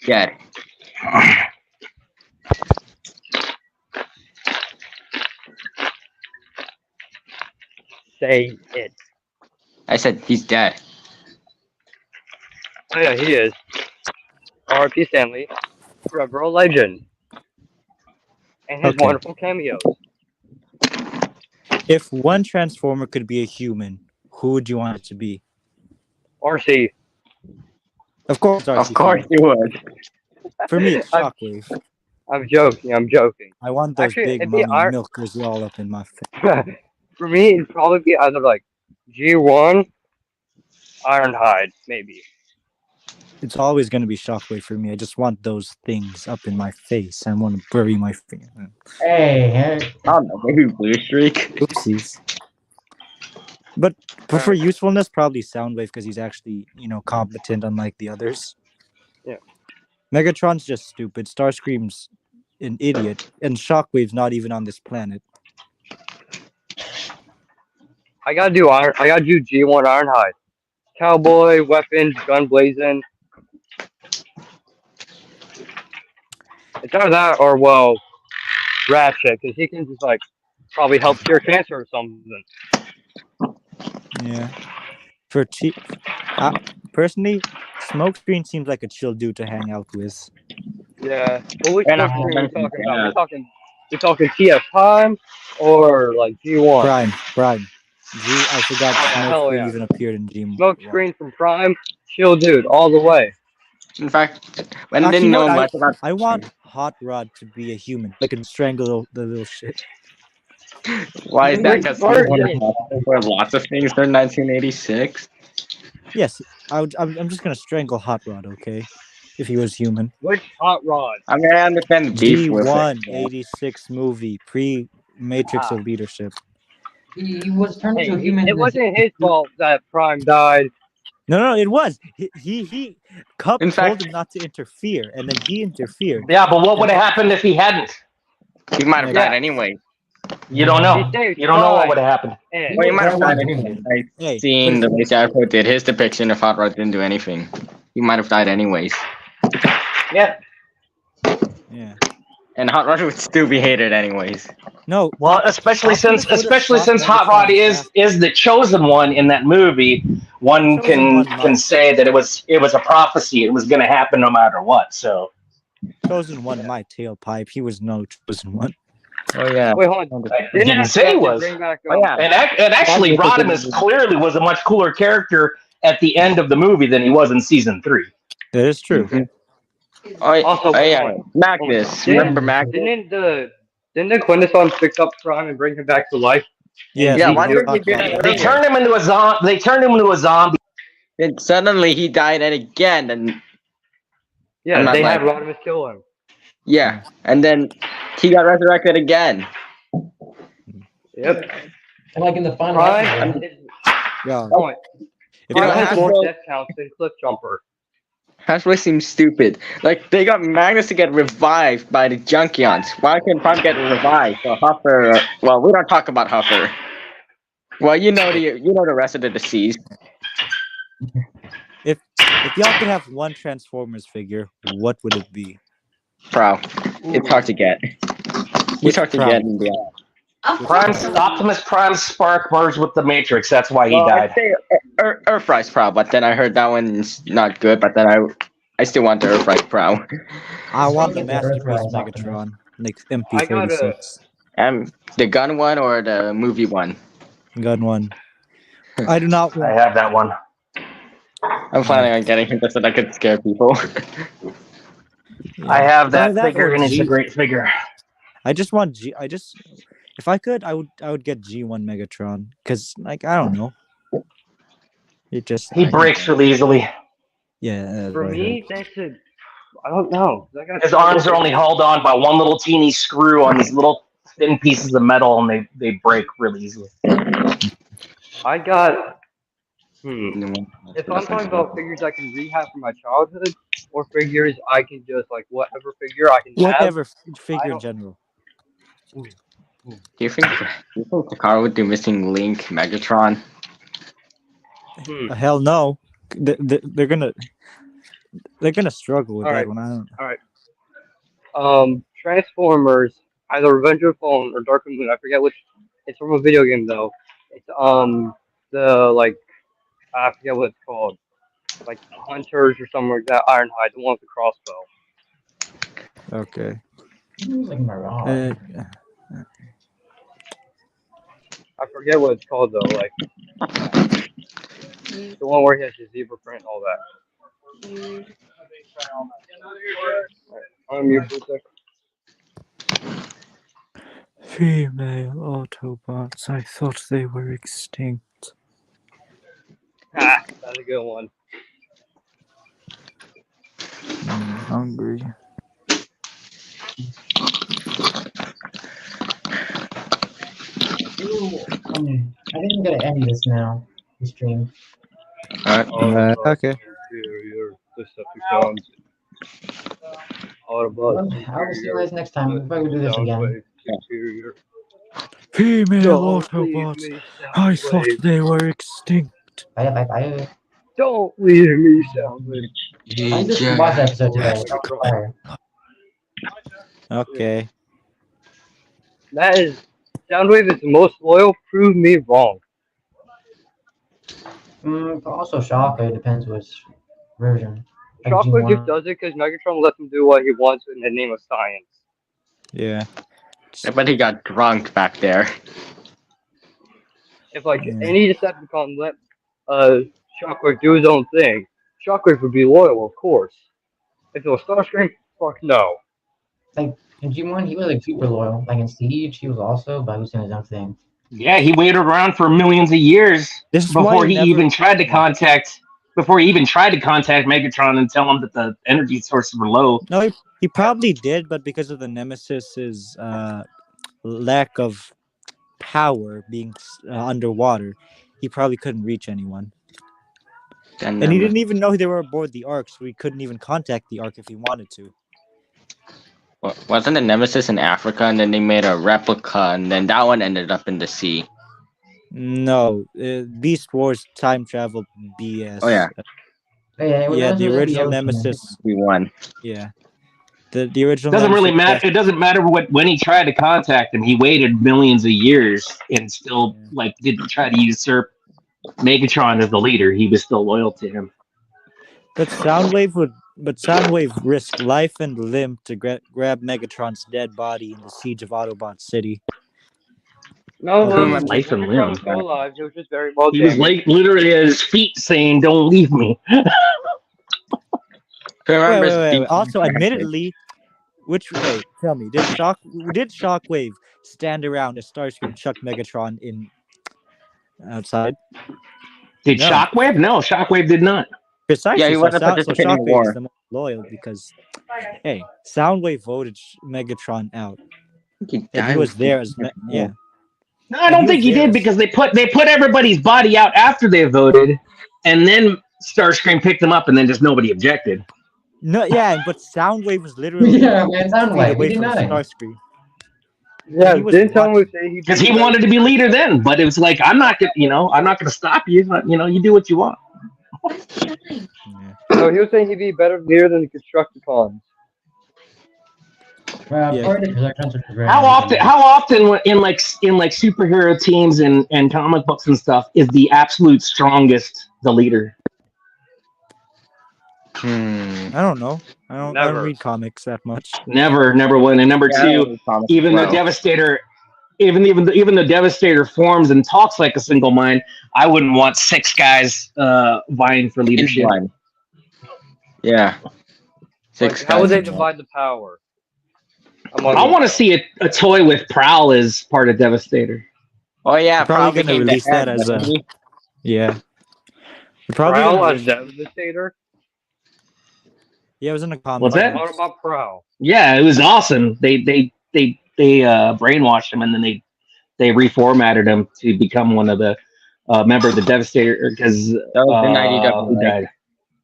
E: Yeah.
F: Say it.
E: I said he's dead.
F: Oh yeah, he is. R.I.P. Stan Lee. Forever a legend. And his
C: Okay.
F: wonderful cameos.
C: If one Transformer could be a human, who would you want it to be?
F: RC.
C: Of course, RC.
E: Of course you would.
C: For me, it's
F: I'm-
C: Shockwave.
F: I'm joking.
C: I want those
F: Actually,
C: big
F: it'd be
C: mommy milkers all up in my face.
F: For me, it'd probably be either like G1, Ironhide, maybe.
C: It's always going to be Shockwave for me. I just want those things up in my face. I want to bury my face.
A: Hey,
E: I don't know, maybe Blue Streak.
C: Oopsies. But for usefulness, probably Soundwave because he's actually, competent unlike the others.
F: Yeah.
C: Megatron's just stupid. Starscream's an idiot. And Shockwave's not even on this planet.
F: I gotta do G1 Ironhide. Cowboy, weapons, gun blazing. It's either that or Ratchet, because he can just like probably help cure cancer or something.
C: Yeah. For cheap, personally, Smokescreen seems like a chill dude to hang out with.
F: Yeah. Well, which
E: And
F: Smokescreen are we talking about? We talking TF Time or like G1?
C: Prime. I forgot
F: hell
C: Smokescreen
F: yeah.
C: even appeared in G1.
F: Smokescreen from Prime, chill dude, all the way.
E: In fact, when I
C: Actually,
E: didn't know
C: no,
E: much about.
C: I want Hot Rod to be a human. I can strangle the little shit.
E: Why is that? Because he
F: Or-
E: was responsible for lots of things in 1986.
C: Yes, I'm just gonna strangle Hot Rod, okay? If he was human.
F: Which Hot Rod?
E: I mean, I understand the beef with
C: G1
E: it.
C: 86 movie, pre-Matrix of Leadership.
A: he was turned
F: Hey,
A: into a human.
F: it wasn't his fault that Prime died.
C: No, it was. He Cup
E: In
C: told
E: fact-
C: him not to interfere, and then he interfered.
B: Yeah, but what would have happened if he hadn't?
E: He might have
C: Yeah.
E: died anyway.
B: You don't know.
F: He saved
B: You don't know what
F: Prime.
B: would have happened.
F: And
E: Well, he might have
A: Well,
E: died
A: one
E: anyway.
A: human.
E: Like,
C: Hey,
E: seeing the way Jericho did his depiction of Hot Rod didn't do anything. He might have died anyways.
B: Yeah.
C: Yeah.
E: And Hot Rod would still be hated anyways.
C: No.
B: Well, especially
C: Optimus
B: since
C: would've shot
B: Hot Rod
C: Megatron
B: is the chosen one in that movie, one
C: Chosen
B: can
C: one
B: can
C: might.
B: say that it was a prophecy. It was going to happen no matter what. So
C: Chosen one, my tailpipe. He was no chosen one.
E: Oh yeah.
F: wait, hold on.
B: I didn't say he was.
F: Bring back,
E: Oh yeah.
B: And actually, Rodimus clearly was a much cooler character at the end of the movie than he was in season 3.
C: That is true.
E: Mhm. Oh,
F: Also,
E: oh yeah.
F: hold on.
E: Magnus.
F: Didn't-
E: Remember Magnus?
F: Didn't the Quintesson fix up Prime and bring him back to life?
C: Yes,
E: Yeah,
C: we
E: why
C: did
E: didn't
C: talk
E: you do
C: about
E: that
B: They
E: earlier?
B: turned him into a zombie.
E: Then suddenly he died and again, and
F: Yeah,
E: I'm not
F: they had
E: like-
F: Rodimus kill him.
E: yeah, and then he got resurrected again.
F: Yep.
A: And like in the final
F: Prime
A: episode,
F: is
C: Yeah.
F: point.
C: If
E: Yeah,
C: you
F: Prime
C: ask
F: has
E: Hasbro-
F: more death counts than Cliff Jumper.
E: Hasbro seems stupid. Like they got Magnus to get revived by the Junkions. Why can't Prime get revived? So Huffer. Well, we don't talk about Huffer. Well, you know the rest of the deceased.
C: if y'all could have one Transformers figure, what would it be?
E: Bro, it's hard to get. It's hard to
C: Prime?
E: get in the
B: Optimus Prime's spark merged with the Matrix. That's why he
E: Well,
B: died.
E: I'd say Earthrise Prow, but then I heard that one's not good. But then I still want the Earthrise Prow.
C: I want the
A: Earthrise
C: Masterpiece
A: Optimus.
C: Megatron, like
F: I gotta-
C: MP36.
E: The gun one or the movie one?
C: Gun one. I do not
B: I
C: want.
B: have that one.
E: I'm planning on getting him just so that I could scare people.
C: Yeah.
B: I have that
C: Either
B: figure,
C: or
B: and it's a
C: G.
B: great figure.
C: I just want G. If I could, I would get G1 Megatron because, like, I don't know. It just
B: He breaks really easily.
C: Yeah, that's
F: For
C: what I heard.
F: me, that's it. I don't know. I got
B: His arms are only held on by one little teeny screw on these little thin pieces of metal, and they break really easily.
F: I got. If I'm talking about figures I can rehab from my childhood, or figures I can just like whatever figure I can have.
C: Whatever figure in
F: don't-
C: general.
E: Do you think Takara would do Missing Link Megatron?
C: Hell no. They're gonna struggle with
F: All
C: that
F: right.
C: one. I don't.
F: All right. Transformers, either Revenge of the Fallen or Dark Moon. I forget which. It's from a video game though. It's the like I forget what it's called. Like Hunters or something like that. Ironhide, the one with the crossbow.
C: Okay.
A: Like Mirage.
F: I forget what it's called though. Like the one where he has his zebra print and all that. I'm mute for a sec.
C: Female Autobots. I thought they were extinct.
F: Ah, that's a good one.
C: Hungry.
A: I think I'm gonna end this now. The stream.
C: Okay.
F: Interior, Decepticons. Autobots.
A: I'll see you guys next time. We'll probably do this again.
F: Interior.
C: Female
F: Don't leave
C: Autobots.
F: me,
C: I thought
F: Soundwave.
C: they were extinct.
A: Bye.
F: Don't leave me, Soundwave.
A: I just watched that episode today. That was fire.
C: Okay.
F: That is Soundwave is the most loyal. Prove me wrong.
A: Also, Shockwave depends which version. Like
F: Shockwave
A: G1.
F: just does it because Megatron lets him do what he wants in the name of science.
C: Yeah.
E: But he got drunk back there.
F: If like
C: Yeah.
F: any Decepticon let Shockwave do his own thing, Shockwave would be loyal, of course. If it was Starscream, fuck no.
A: Like in G1, he was like super loyal. Like in Siege, he was also, but he was doing his own thing.
B: Yeah, he waited around for millions of years
C: This is why
B: before he
C: never-
B: even tried to contact Megatron and tell him that the energy sources were low.
C: No, he probably did, but because of the Nemesis's lack of power being underwater, he probably couldn't reach anyone. And he didn't even know they were aboard the Ark, so he couldn't even contact the Ark if he wanted to.
E: Wasn't the Nemesis in Africa, and then they made a replica, and then that one ended up in the sea?
C: No, Beast Wars time travel BS.
E: Oh, yeah.
C: Yeah, the original Nemesis.
E: We won.
C: Yeah. The original
B: Doesn't really
C: Nemesis-
B: matter. It doesn't matter when he tried to contact him. He waited millions of years and still didn't try to usurp Megatron as the leader. He was still loyal to him.
C: But Soundwave risked life and limb to grab Megatron's dead body in the siege of Autobot City.
F: No,
B: Life and
F: Megatron
B: limb.
F: was still alive. He was just very well
B: He was
F: damaged.
B: literally at his feet saying, "Don't leave me."
C: Wait. Also, admittedly, tell me, did Shockwave stand around as Starscream chucked Megatron in outside?
B: Did
C: No.
B: Shockwave? No, Shockwave did not.
C: Precisely.
E: Yeah, he
C: so
E: wasn't participating in
C: Shockwave
E: war.
C: is the most loyal because, hey, Soundwave voted Megatron out, and he was there as yeah.
B: No, I don't think he did because they put everybody's body out after they voted, and then Starscream picked them up, and then just nobody objected.
C: No, yeah, but Soundwave was literally
A: Yeah, man, Soundwave.
C: away
A: He
C: from
A: denied.
C: Starscream.
F: Yeah,
C: he was
F: didn't Soundwave say he
B: Because he wanted to be leader then, but it was like, I'm not gonna stop you. But, you do what you want.
C: Yeah.
F: No, he was saying he'd be a better leader than the Constructicons.
C: Yeah.
A: Part of the
B: How often in superhero teams and comic books and stuff is the absolute strongest the leader?
C: I don't know. I don't
F: Never.
C: read comics that much.
B: Never won. And number two, even the Devastator even the Devastator forms and talks like a single mind, I wouldn't want 6 guys vying for leadership.
E: Blind. Yeah.
F: Like,
E: 6
F: how would
E: guys.
F: they divide the power?
B: I want to see a toy with Prowl as part of Devastator.
E: Oh yeah,
C: They're probably
E: probably
C: gonna release that as a
E: a.
C: yeah. They're probably
F: Prowl
C: gonna
F: as Devastator?
C: yeah, it was in the comments.
B: What's that?
F: What about Prowl?
B: Yeah, it was awesome. They brainwashed him and then they reformatted him to become one of the member of the Devastator because
E: That was in IDW,
B: who
E: right?
B: died?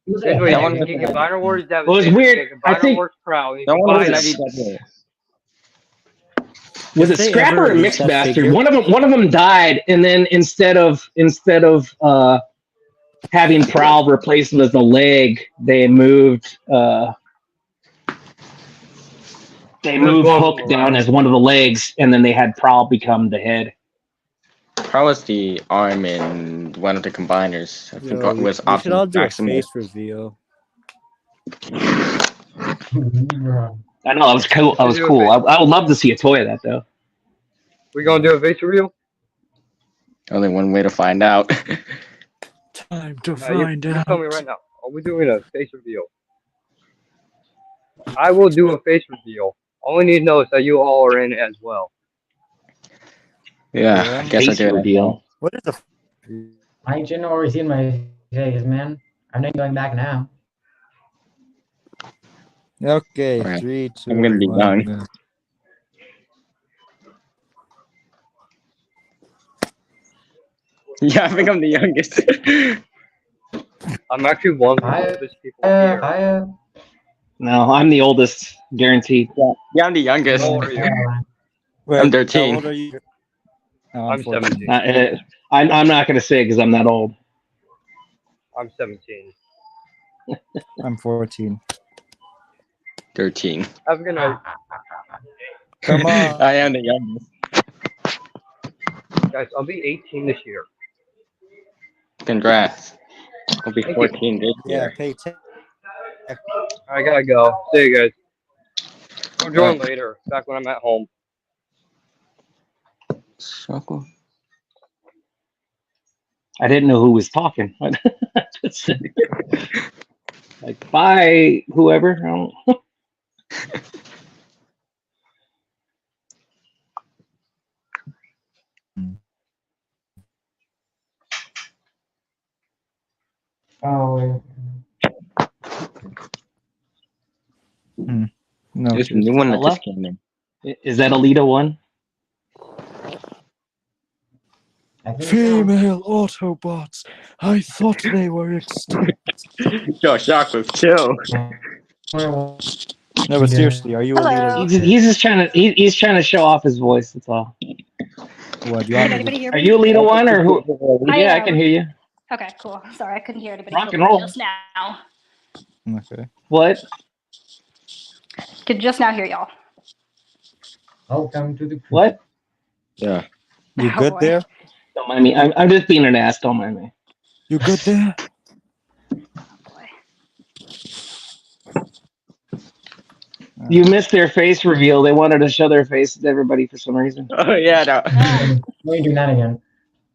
F: Wait,
E: That one
F: you
E: was
F: can
E: in
F: combine Wars Devastator.
B: Well, it's weird.
F: You can combine
B: I think-
F: Wars Prowl. You
E: That
F: can
E: one was in
F: combine them.
E: IDW.
B: Was
C: If
B: it
C: they
B: Scrapper
C: ever
B: or
C: release that
B: Mixmaster?
C: figure-
B: One of them died, and then instead of having Prowl replaced with a leg, they moved Hook down as one of the legs, and then they had Prowl become the head.
E: How was the arm in one of the combiners? I
C: Yo,
E: forgot. It was
C: we should all
E: Optimus
C: do a
E: Maximus.
C: face reveal.
B: I know that was cool. That was cool. I would love to see a toy of that though.
F: We gonna do a face reveal?
E: Only one way to find out.
C: Time to
F: You
C: find
F: tell
C: out.
F: me right now. Are we doing a face reveal? I will do a face reveal. All we need to know is that you all are in as well.
E: Yeah, I guess I
B: Face
E: did.
B: reveal.
C: What is the
A: I ain't already seen my face, man. I'm not going back now.
C: okay?
E: Alright.
C: 3, 2,
E: I'm gonna be
C: 1,
E: young.
C: go.
E: Yeah, I think I'm the youngest.
F: I'm actually one of the
A: Hi.
F: oldest people here.
B: No, I'm the oldest, guaranteed.
E: Yeah, I'm the youngest.
F: How old are you?
C: Wait,
E: I'm 13.
C: How old are you? Oh,
F: I'm
C: 14.
F: 17.
B: I'm not gonna say because I'm not old.
F: I'm 17.
C: I'm 14.
E: 13.
F: Have a good night.
C: Come on.
E: I am the youngest.
F: Guys, I'll be 18 this year.
E: Congrats. I'll be 14 this
C: Yeah,
E: year.
C: pay 10.
F: I gotta go. See you guys. I'll join later, back when I'm at home.
E: Circle.
B: I didn't know who was talking. Like, bye, whoever. I don't-
A: Oh,
C: No,
E: There's a new one that
B: Hello?
E: just came in.
B: Is that Alita one?
A: I think so.
C: female Autobots. I thought they were extinct.
E: Yo, Shock was chill.
C: No, but seriously, are you a
G: Hello.
C: leader?
B: He's just trying to he's trying to show off his voice. That's all.
C: What, you
G: Can
C: want
G: anybody hear
B: Are
G: me?
B: you Alita one or who?
G: I
B: Yeah, I
G: am.
B: can hear you.
G: Okay, cool. Sorry, I couldn't hear anybody
B: Rock and roll.
G: just now.
C: Okay.
B: What?
G: Could just now hear y'all.
A: Welcome to the
B: What?
E: Yeah.
C: You
G: Oh,
C: good
G: boy.
C: there?
B: Don't mind me. I'm just being an ass. Don't mind me.
C: You good there?
G: Boy.
B: You missed their face reveal. They wanted to show their faces to everybody for some reason.
E: Oh, yeah, no.
G: Ah,
A: Let me do that again.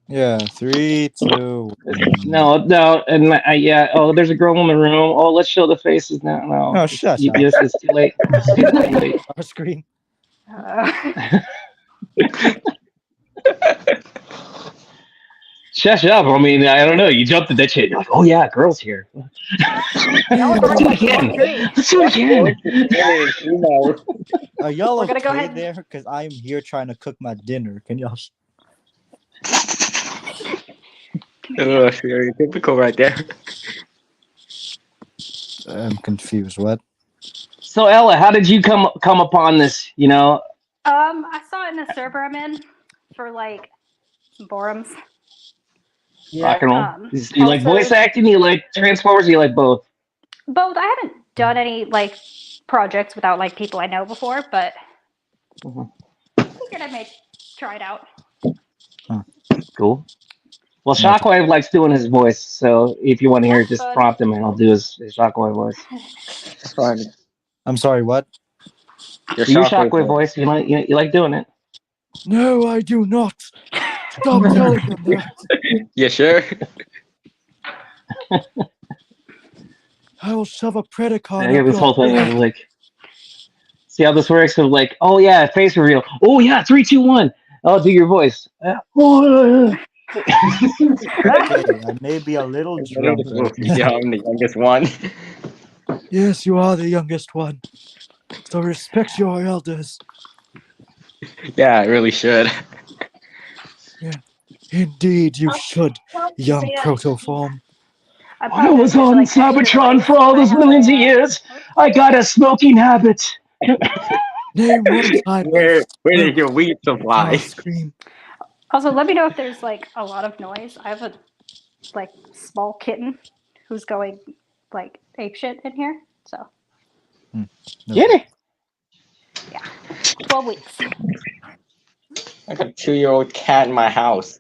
C: Yeah, 3, 2, 1.
B: No, and yeah. Oh, there's a girl in the room. Oh, let's show the faces now. No,
C: Oh, shut up.
B: Yes, it's too late. It's too late.
C: Our screen.
B: Shut up. I mean, I don't know. You jumped at that shit. You're like, oh yeah, girls here.
G: y'all
B: Let's do it again. Let's do it again.
C: Are y'all
G: We're gonna
C: okay
G: go ahead.
C: there? Because I'm here trying to cook my dinner. Can y'all?
E: Oh, typical right there.
C: I'm confused. What?
B: So Ella, how did you come upon this? You know,
G: I saw it in the server I'm in for like some forums.
B: rock and roll.
G: Um,
B: You like
G: also-
B: voice acting? You like Transformers? You like both?
G: Both. I haven't done any like projects without like people I know before, but
B: Mhm.
G: figured I may try it out.
B: Cool. Well, Shockwave likes doing his voice, so if you want to hear it, just
G: That's
B: prompt him and I'll do his Shockwave voice.
E: It's fine.
C: I'm sorry. What?
E: Your
B: Your
E: Shockwave
B: Shockwave voice, you like doing it.
C: No, I do not. Stop telling them that.
E: You sure?
C: I will shove a predacon
B: I get
C: up
B: this whole
C: your
B: thing of
C: butt.
B: like, see how this works? Of like, oh yeah, face reveal. Oh yeah, 3, 2, 1. I'll do your voice.
C: Okay, I may be a little drunk right now.
E: Yeah, I'm the youngest one.
C: Yes, you are the youngest one. So respect your elders.
E: Yeah, I really should.
C: Indeed, you should, young protoform.
B: I was on Cybertron for all those millions of years. I got a smoking habit.
C: Name one time.
E: Where did your weed supply?
C: Scream.
G: Also, let me know if there's like a lot of noise. I have a like small kitten who's going like apeshit in here. So
B: Get it?
G: yeah, 12 weeks.
E: I got a 2-year-old cat in my house.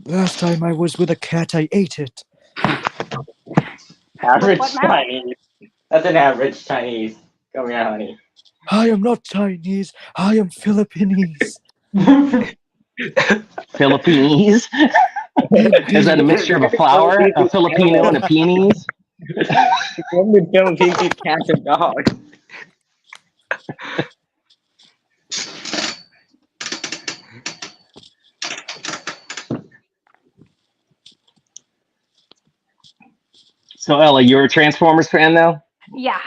C: Last time I was with a cat, I ate it.
E: Average
G: What now?
E: Chinese. That's an average Chinese. Come here, honey.
C: I am not Chinese. I am Philippines.
B: Philippines? Is that a mixture of a flower, a Filipino, and a peonies?
E: Only Philippines eat cats and dogs.
B: So Ella, you're a Transformers fan now?
G: Yeah,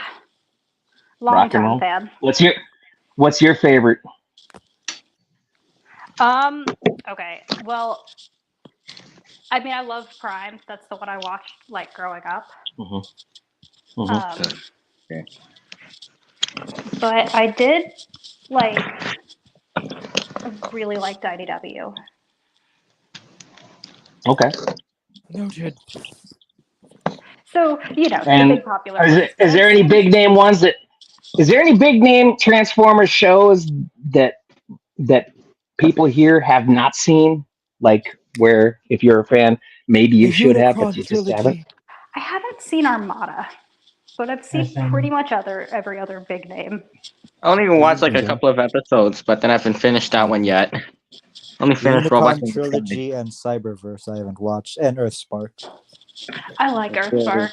G: long
B: Rock and
G: time
B: roll.
G: fan.
B: What's your favorite?
G: Okay. Well, I mean, I love Prime. That's the one I watched like growing up.
E: Okay.
G: But I did like really liked IDW.
B: Okay.
C: Noted.
G: So the
B: And
G: big popular
B: Is,
G: ones.
B: it, is there any big name ones that? Is there any big name Transformers shows that people here have not seen? Like where, if you're a fan, maybe you
C: The
B: should have, but
C: Unicron
B: you just haven't.
C: trilogy.
G: I haven't seen Armada, but I've seen pretty much every other big name.
E: I only watched like a
B: Okay.
E: couple of episodes, but then I haven't finished that one yet. Only finished Robots
C: Unicron
E: in Disguise.
C: trilogy and Cyberverse I haven't watched, and Earthspark.
G: I like Earthspark.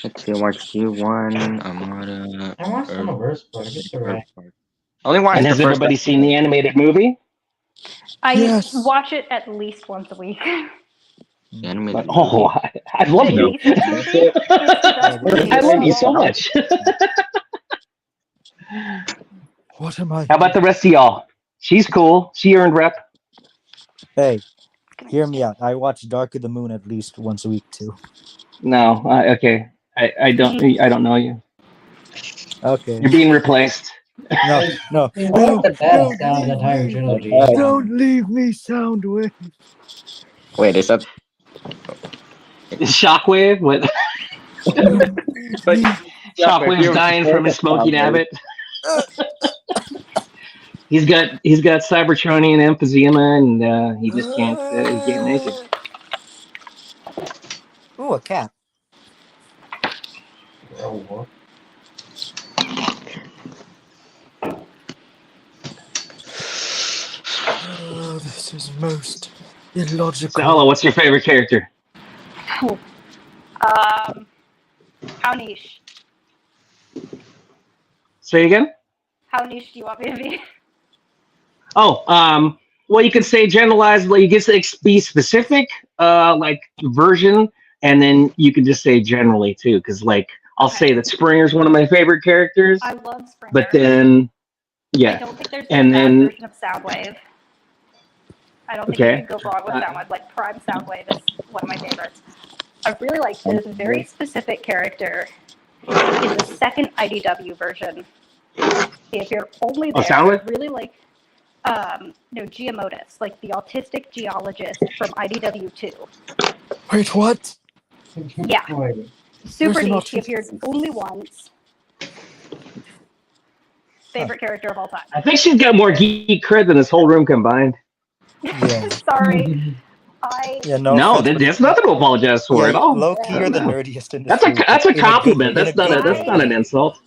E: Let's see, I watched G1, Armada.
A: I watched some of Earthspark. It's alright.
E: I only watched
B: And
E: the
B: has
E: first
B: everybody seen the animated movie?
G: I
C: Yes.
G: watch it at least once a week.
E: The animated
B: But, oh, I love
G: At
B: you.
G: least once a week.
B: I love you so much.
C: What am I?
B: How about the rest of y'all? She's cool. She earned rep.
C: Hey, hear me out. I watch Dark of the Moon at least once a week too.
B: No, okay. I don't know you.
C: Okay.
B: You're being replaced.
C: No.
A: What's the best sound of the entire trilogy?
C: Don't leave me, Soundwave.
E: Wait, is that?
B: Shockwave? What?
E: But
B: Shockwave's dying from his smoking habit. He's got Cybertronian emphysema, and he just can't make it.
C: Ooh, a cat.
A: Oh,
C: Oh, this is most illogical.
B: So, Hello, what's your favorite character?
G: How niche?
B: Say again?
G: How niche do you want me to be?
B: Oh, well, you could say generalized. Like, you could say be specific, like version, and then you could just say generally too. Because, like, I'll say that Springer's one of my favorite characters.
G: I love Springer.
B: But then,
G: I
B: yeah,
G: don't think there's
B: and
G: a bad
B: then
G: version of Soundwave. I don't think
B: Okay.
G: you can go wrong with Soundwave. Like Prime Soundwave is one of my favorites. I really like this very specific character in the second IDW version. If you're only there, I
B: Soundwave?
G: really like Geomotus, like the autistic geologist from IDW 2.
C: Wait, what?
G: Yeah.
A: Wait.
G: Super
C: Where's an
G: niche. He appeared only once. Favorite character of all time.
B: I think she's got more geek cred than this whole room combined.
C: Yeah.
G: Sorry.
C: Yeah,
B: No,
C: offense, but-
B: there's nothing to apologize for at all.
C: Low-key, you're the nerdiest in this
B: That's a
C: group.
B: that's a
C: In good-
B: compliment.
C: in
B: That's
C: good
B: not
C: way.
B: an insult.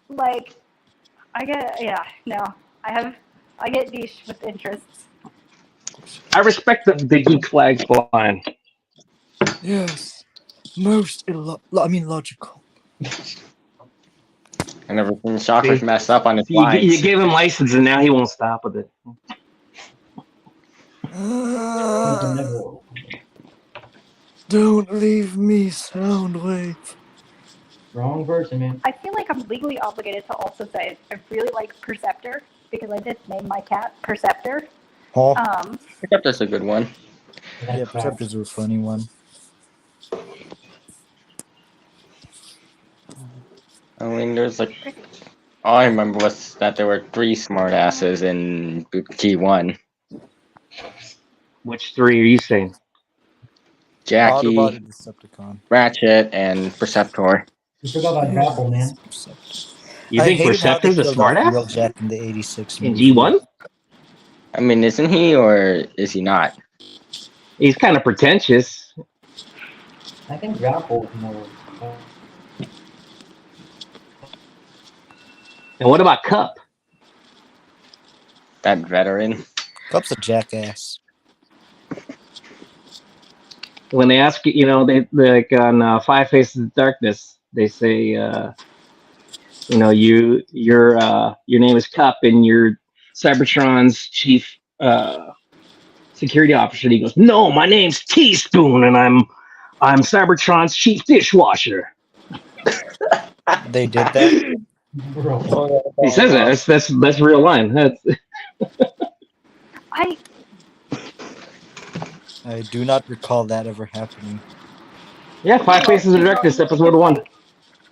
G: Like, I get niche with interests.
B: I respect the geek flag flying.
C: Yes. Most logical.
E: And everything Shockers messed up on his
B: You
E: lines.
B: gave him license, and now he won't stop with it.
C: Don't leave me, Soundwave.
A: Wrong person, man.
G: I feel like I'm legally obligated to also say I really like Perceptor because I did name my cat Perceptor.
C: Oh,
E: Perceptor's a good one.
C: yeah, Perceptor's a funny one.
E: I mean, there's like, all I remember was that there were 3 smartasses in G1.
B: Which 3 are you saying?
E: Jackie,
C: Autobot and Decepticon.
E: Ratchet, and Perceptor.
A: You forgot about Grapple, man.
B: You think
C: hated how they
B: Perceptor's a
C: killed off
B: smartass?
C: Wheeljack in the 86
B: In
C: movie.
B: G1?
E: I mean, isn't he, or is he not?
B: He's kind of pretentious.
A: I think Grapple is more.
B: And what about Cup?
E: That veteran.
C: Cup's a jackass.
B: When they ask, you know, they like on Five Faces of Darkness, they say, you know, your name is Cup, and you're Cybertron's chief security officer. And he goes, "No, my name's Teaspoon, and I'm Cybertron's chief dishwasher."
C: They did that.
A: Bro.
B: He says that. That's real line.
C: I do not recall that ever happening.
B: Yeah, Five Faces of Darkness, episode 1.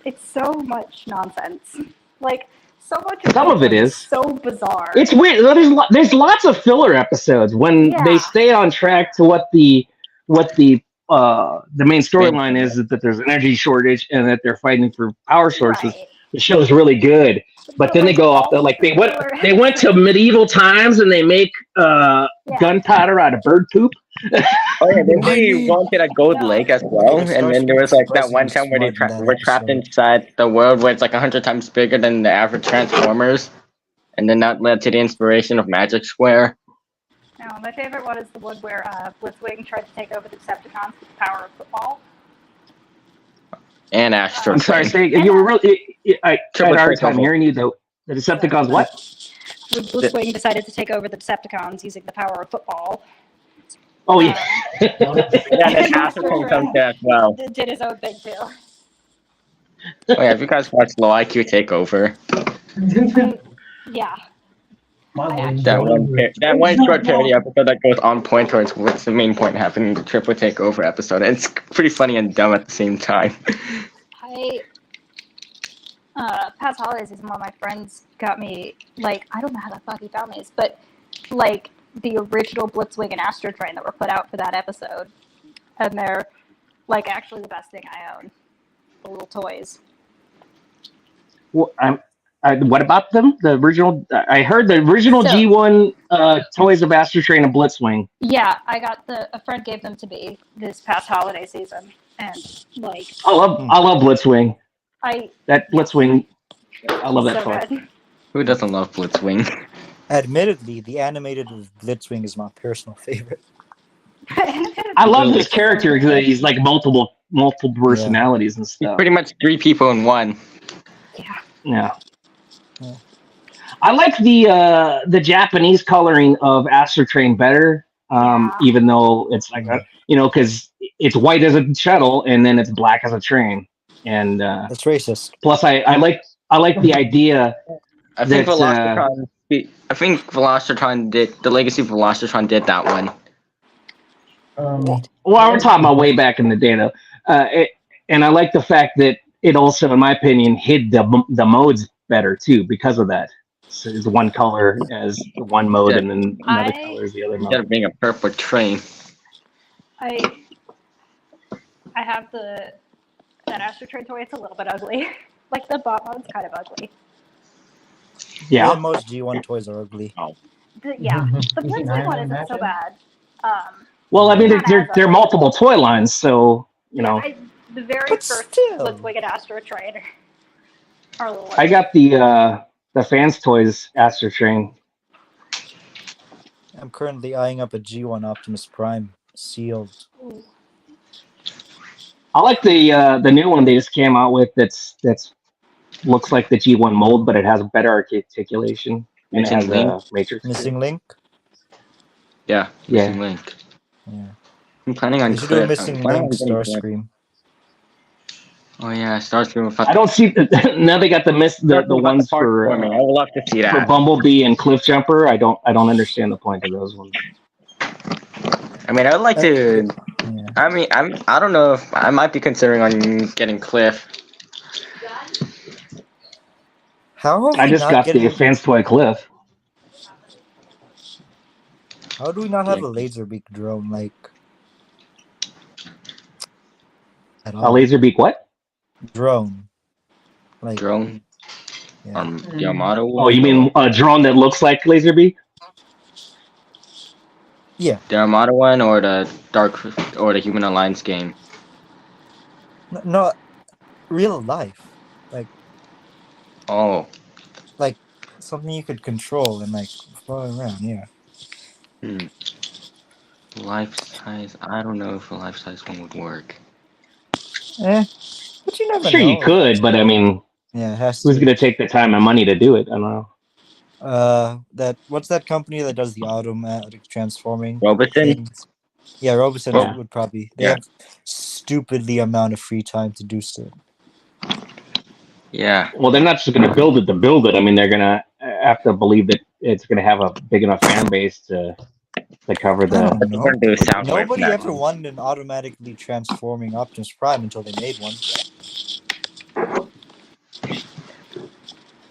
G: It's so much nonsense. Like, so much
B: Some of it is.
G: so bizarre.
B: It's weird. There's lots of filler episodes when they stay on track to what the main storyline is, that there's an energy shortage and that they're fighting for power sources.
G: Right.
B: The show is really good, but then they go off. They went to medieval times and they make gunpowder out of bird poop.
E: Oh yeah, then we wanted a gold lake as well, and then there was like that one time where they were trapped inside the world where it's like 100 times bigger than the average Transformers, and then that led to the inspiration of Magic Square.
G: No, my favorite one is the one where Blitzwing tried to take over the Decepticons with the power of football.
E: And Astro.
B: I'm sorry, say you were really. I had a hard time hearing you though. The Decepticons, what?
G: When Blitzwing decided to take over the Decepticons using the power of football.
B: Oh yeah.
E: Yeah, then Astro comes there as well.
G: Did his own thing too.
E: Oh yeah, if you guys watch Low IQ Takeover,
G: Yeah.
E: that one short parody episode that goes on point towards what's the main point happening in the Triple Takeover episode. And it's pretty funny and dumb at the same time.
G: Past holiday season, one of my friends got me, like, I don't know how the fuck he found these, but like the original Blitzwing and Astro Train that were put out for that episode, and they're like actually the best thing I own. The little toys.
B: Well, what about them? The original? I heard the original G1 toys of Astro Train and Blitzwing.
G: Yeah, I got a friend gave them to me this past holiday season, and like
B: I love Blitzwing. That Blitzwing, I love that toy.
G: Good.
E: Who doesn't love Blitzwing?
C: Admittedly, the animated Blitzwing is my personal favorite.
B: I love this character because he's like multiple personalities and stuff.
E: Pretty much 3 people in one.
B: Yeah. I like the Japanese coloring of Astro Train better, even though it's like because it's white as a shuttle and then it's black as a train, and
C: that's racist.
B: Plus, I like the idea.
E: I think Velocitron did the Legacy of Velocitron did that one.
B: Well, we're talking about way back in the day, though, and I like the fact that it also, in my opinion, hid the modes better too because of that. So it's one color as one mode, and then another color is the other mode.
E: Instead of being a purple train.
G: I have that Astro Train toy. It's a little bit ugly. Like the bot mode's kind of ugly.
B: Yeah,
C: most G1 toys are ugly.
G: The Blitzwing one isn't so bad.
B: Well, I mean, they're multiple toy lines, so
G: the very first Blitzwing and Astro Train are a little.
B: I got the the Fans Toys Astro Train.
C: I'm currently eyeing up a G1 Optimus Prime sealed.
B: I like the new one they just came out with. That's looks like the G1 mold, but it has better articulation and it has
E: Missing link.
B: a matrix.
C: Missing link?
E: Yeah,
B: Yeah.
E: missing link.
C: Yeah.
E: I'm planning on
C: They should do a
E: Cliff.
C: missing link Starscream.
E: Oh yeah, Starscream.
B: I don't see now they got the ones for
E: I would love to see
B: for
E: that.
B: Bumblebee and Cliff Jumper. I don't understand the point of those ones.
E: I mean, I would like to.
C: Yeah.
E: I mean, I don't know if I might be considering on getting Cliff.
C: How are
B: I
C: we
B: just
C: not
B: got
C: getting...
B: the Fans Toy Cliff.
C: How do we not have a Laserbeak drone like at
B: A
C: all?
B: Laserbeak what?
C: Drone. Like
E: Drone.
C: yeah.
E: Yamato.
B: Oh, you mean a drone that looks like Laserbeak?
C: Yeah.
E: The Armada one or the Human Alliance game?
C: No, real life.
E: Oh.
C: Like something you could control and like fly around, yeah.
E: Life size. I don't know if a life size one would work.
C: But you never
B: Sure,
C: know.
B: you could, but I mean,
C: Yeah, it has
B: who's
C: to.
B: going to take the time and money to do it? I don't know.
C: What's that company that does the automatic transforming
E: Robeson?
C: things? Yeah, Robeson
B: Yeah.
C: would probably. They
E: Yeah.
C: have stupidly amount of free time to do so.
E: Yeah.
B: Well, they're not just going to build it to build it. I mean, they're going to have to believe that it's going to have a big enough fan base to cover
C: I
B: the.
C: don't
E: They're
C: know.
E: gonna do a sound wave
C: Nobody
E: from that
C: ever
E: one.
C: wanted an automatically transforming Optimus Prime until they made one.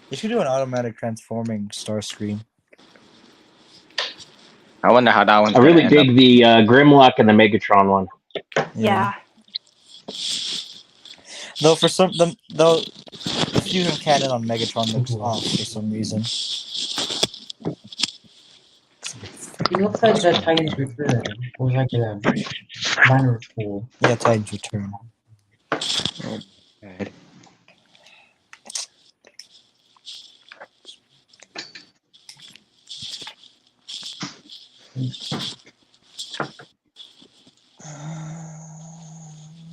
C: They should do an automatic transforming Starscream.
E: I wonder how that one's
B: I
E: gonna
B: really
E: end
B: dig
E: up.
B: the Grimlock and the Megatron one.
G: Yeah.
C: Though for some though the fusion cannon on Megatron looks off for some reason.
A: He looks like the Titans Return, or like a minor school.
C: Yeah, Titan's Return.
E: Okay.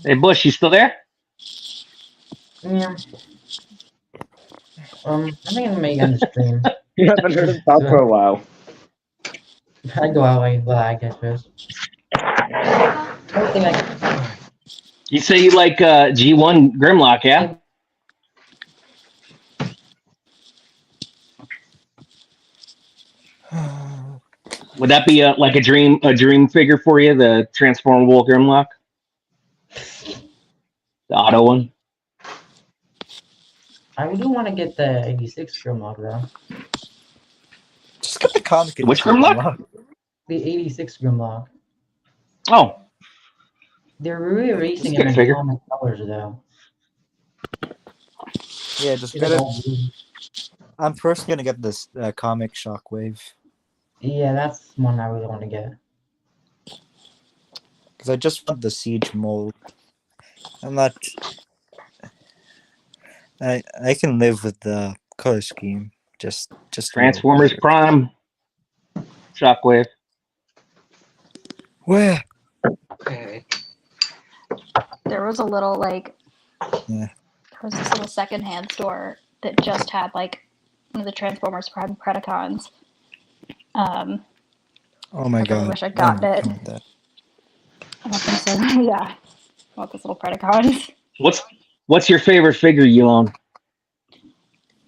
B: Hey, Bush, you still there?
A: Yeah. I think I'm making a stream.
E: You haven't heard him talk for a while.
A: I go out like I guess first. I don't think I
B: You say you like G1 Grimlock, yeah? Would that be like a dream figure for you, the transformable Grimlock? The auto one?
A: I do want to get the 86 Grimlock though.
C: Just get the comic.
B: Which
C: edition.
B: Grimlock?
A: The 86 Grimlock.
B: Oh,
A: They're re-releasing
B: That's a
A: it
B: good
A: in
B: figure.
A: comic colors though.
C: Yeah, just
A: It's
C: get it.
A: all blue.
C: I'm first gonna get this comic Shockwave
A: Yeah, that's one I really want to get.
C: because I just want the Siege mold. I'm not. I can live with the color scheme. Just a little
B: Transformers
C: bit.
B: Prime. Shockwave.
C: Where?
E: Okay.
G: There was a little
C: Yeah.
G: there was this little secondhand store that just had one of the Transformers Prime Predacons.
C: Oh my
G: I
C: god.
G: really wish I'd gotten it.
C: I want that.
G: I want them so yeah. I want this little Predacons.
B: What's your favorite figure you own?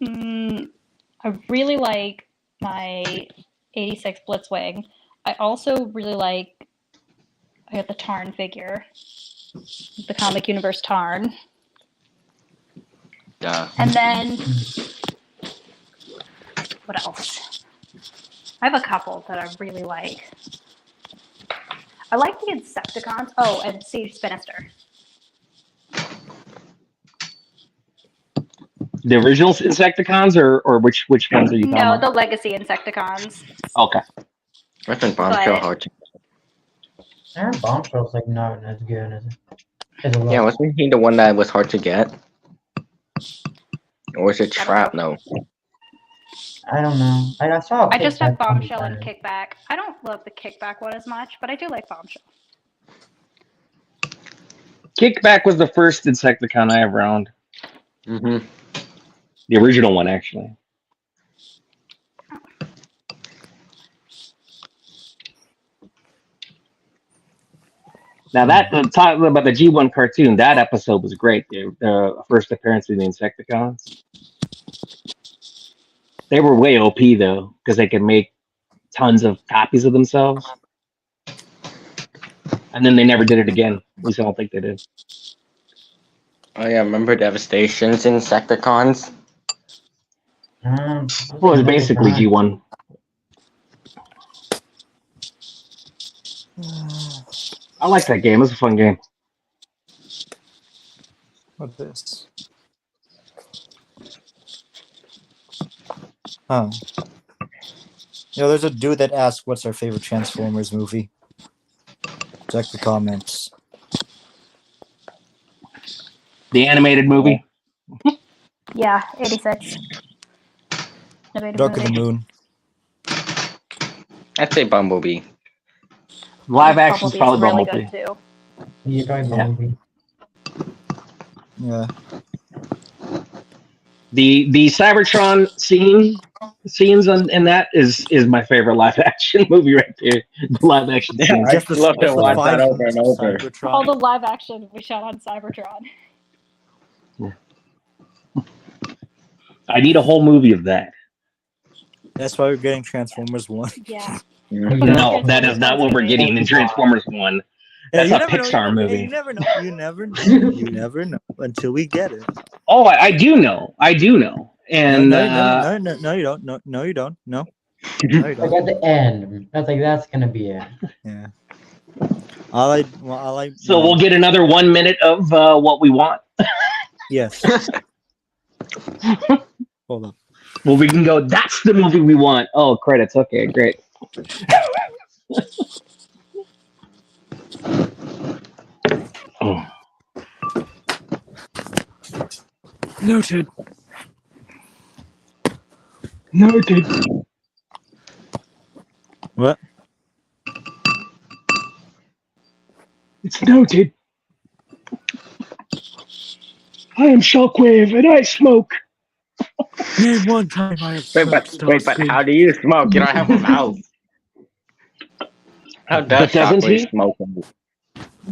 G: I really like my 86 Blitzwing. I also really like I got the Tarn figure. The Comic Universe Tarn.
E: Yeah.
G: And then what else? I have a couple that I really like. I like the Insecticons. Oh, and Siege Sinister.
B: The original Insecticons or which ones are you talking
G: No,
B: about?
G: the Legacy Insecticons.
B: Okay.
E: Weapon Bombshell hard to.
A: Iron Bombshell's like not as good as a
E: Yeah,
A: lot.
E: wasn't he the one that was hard to get? Or was it Shrapnel?
A: I don't know. I saw.
G: I just have Bombshell
A: and
G: and Kickback. I don't love the Kickback one as much, but I do like Bombshell.
B: Kickback was the first Insecticon I ever owned.
E: Mm-hmm.
B: The original one, actually. Now talking about the G1 cartoon, that episode was great. The first appearance of the Insecticons. They were way OP though, because they could make tons of copies of themselves. And then they never did it again. At least I don't think they did.
E: Oh yeah, remember Devastation's Insecticons?
B: Well, it was basically G1. I like that game. It was a fun game.
C: What's this? Oh. There's a dude that asked what's our favorite Transformers movie. Check the comments.
B: The animated movie.
G: Yeah, 86.
C: Dark of the Moon.
E: I'd say Bumblebee.
B: Live action's
G: Bumblebee's
B: probably
G: really
B: Bumblebee.
G: good too.
A: Yeah, probably Bumblebee.
C: Yeah.
B: The Cybertron scenes in that is my favorite live action movie right there. The live action
E: Yeah,
B: scenes.
E: I just love to watch that over and over.
G: All the live action we shot on Cybertron.
B: I need a whole movie of that.
C: That's why we're getting Transformers 1.
G: Yeah.
B: No, that is not what we're getting in Transformers 1. That's a Pixar movie.
C: You never know. You never know. You never know until we get it.
B: Oh, I do know. I do know. And
C: no, you don't. No, you don't. No. No, you
A: Like
C: don't.
A: at the end, I was like, that's gonna be it.
C: Yeah. So
B: we'll get another 1 minute of what we want.
C: Yes. Hold up.
B: Well, we can go. That's the movie we want. Oh, credits. Okay, great.
C: Noted.
B: Noted.
C: What?
B: It's noted. I am Shockwave and I smoke.
C: Name one time I have
E: Wait, but how do you smoke? You don't have a mouth. How does
B: doesn't he?
E: Shockwave smoke?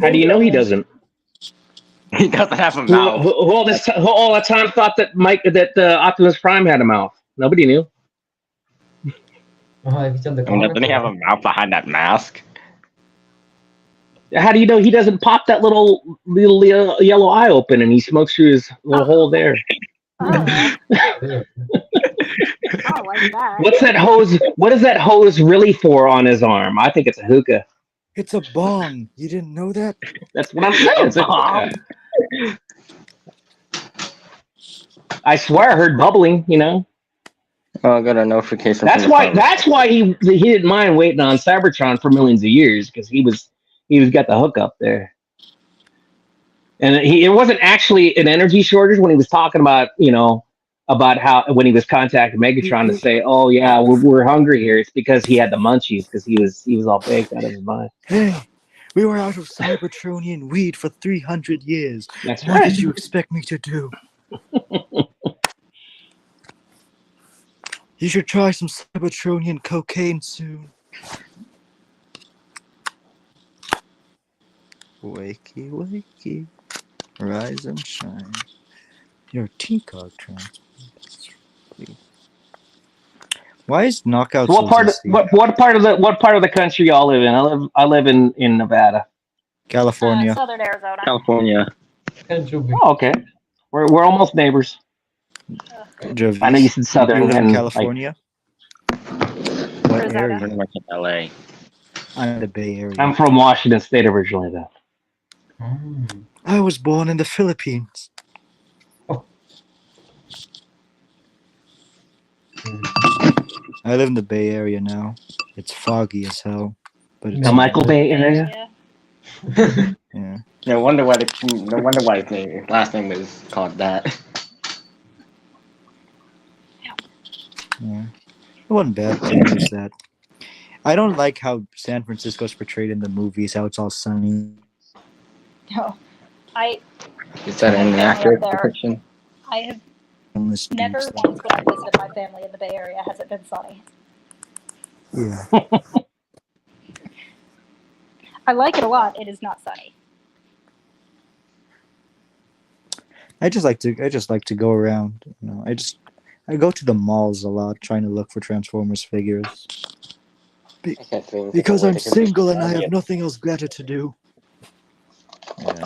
B: How do you know he doesn't?
E: He doesn't have a mouth.
B: Who all that time thought that Optimus Prime had a mouth? Nobody knew.
E: Doesn't he have a mouth behind that mask?
B: How do you know he doesn't pop that little yellow eye open and he smokes through his little hole there?
G: Oh. I don't like that.
B: What's that hose? What is that hose really for on his arm? I think it's a hookah.
C: It's a bong. You didn't know that?
B: That's what I'm saying. It's a hookah. I swear I heard bubbling, you know.
E: Oh, I got a notification.
B: That's why he didn't mind waiting on Cybertron for millions of years, because he was got the hook up there. And it wasn't actually an energy shortage when he was talking about, about how when he was contacting Megatron to say, "Oh yeah, we're hungry here." It's because he had the munchies, because he was all baked out of his mind.
C: Hey, we were out of Cybertronian weed for 300 years.
B: That's
C: What
B: right.
C: did you expect me to do? You should try some Cybertronian cocaine soon. Wakey, wakey, rise and shine. Your T-cog transfer. Why is knockout?
B: What part of the country y'all live in? I live in Nevada,
C: California.
G: Southern Arizona.
E: California.
B: Oh, okay. We're almost neighbors.
C: Gervais.
B: I know you said Southern.
C: You live in
B: and,
C: California. What
G: Arizona.
C: area?
E: Pretty much in LA.
C: I'm in the Bay Area.
B: I'm from Washington State originally, though.
C: I was born in the Philippines. I live in the Bay Area now. It's foggy as hell, but it's
B: The Michael Bay area.
C: Yeah.
E: No wonder why his last name is called that.
C: Yeah, it wasn't bad. To notice that. I don't like how San Francisco's portrayed in the movies. How it's all sunny.
G: No, I
E: Is that
G: my
E: an
G: family
E: accurate
G: up there.
E: depiction?
G: I have
C: Homeless
G: never
C: dudes.
G: once when I've visited my family in the Bay Area has it been sunny.
C: Yeah.
G: I like it a lot. It is not sunny.
C: I just like to go around. You know, I go to the malls a lot, trying to look for Transformers figures.
B: I can't think of a
C: Because
B: way
C: I'm
B: to convince
C: single and I
B: you.
C: have nothing else better to do. Yeah.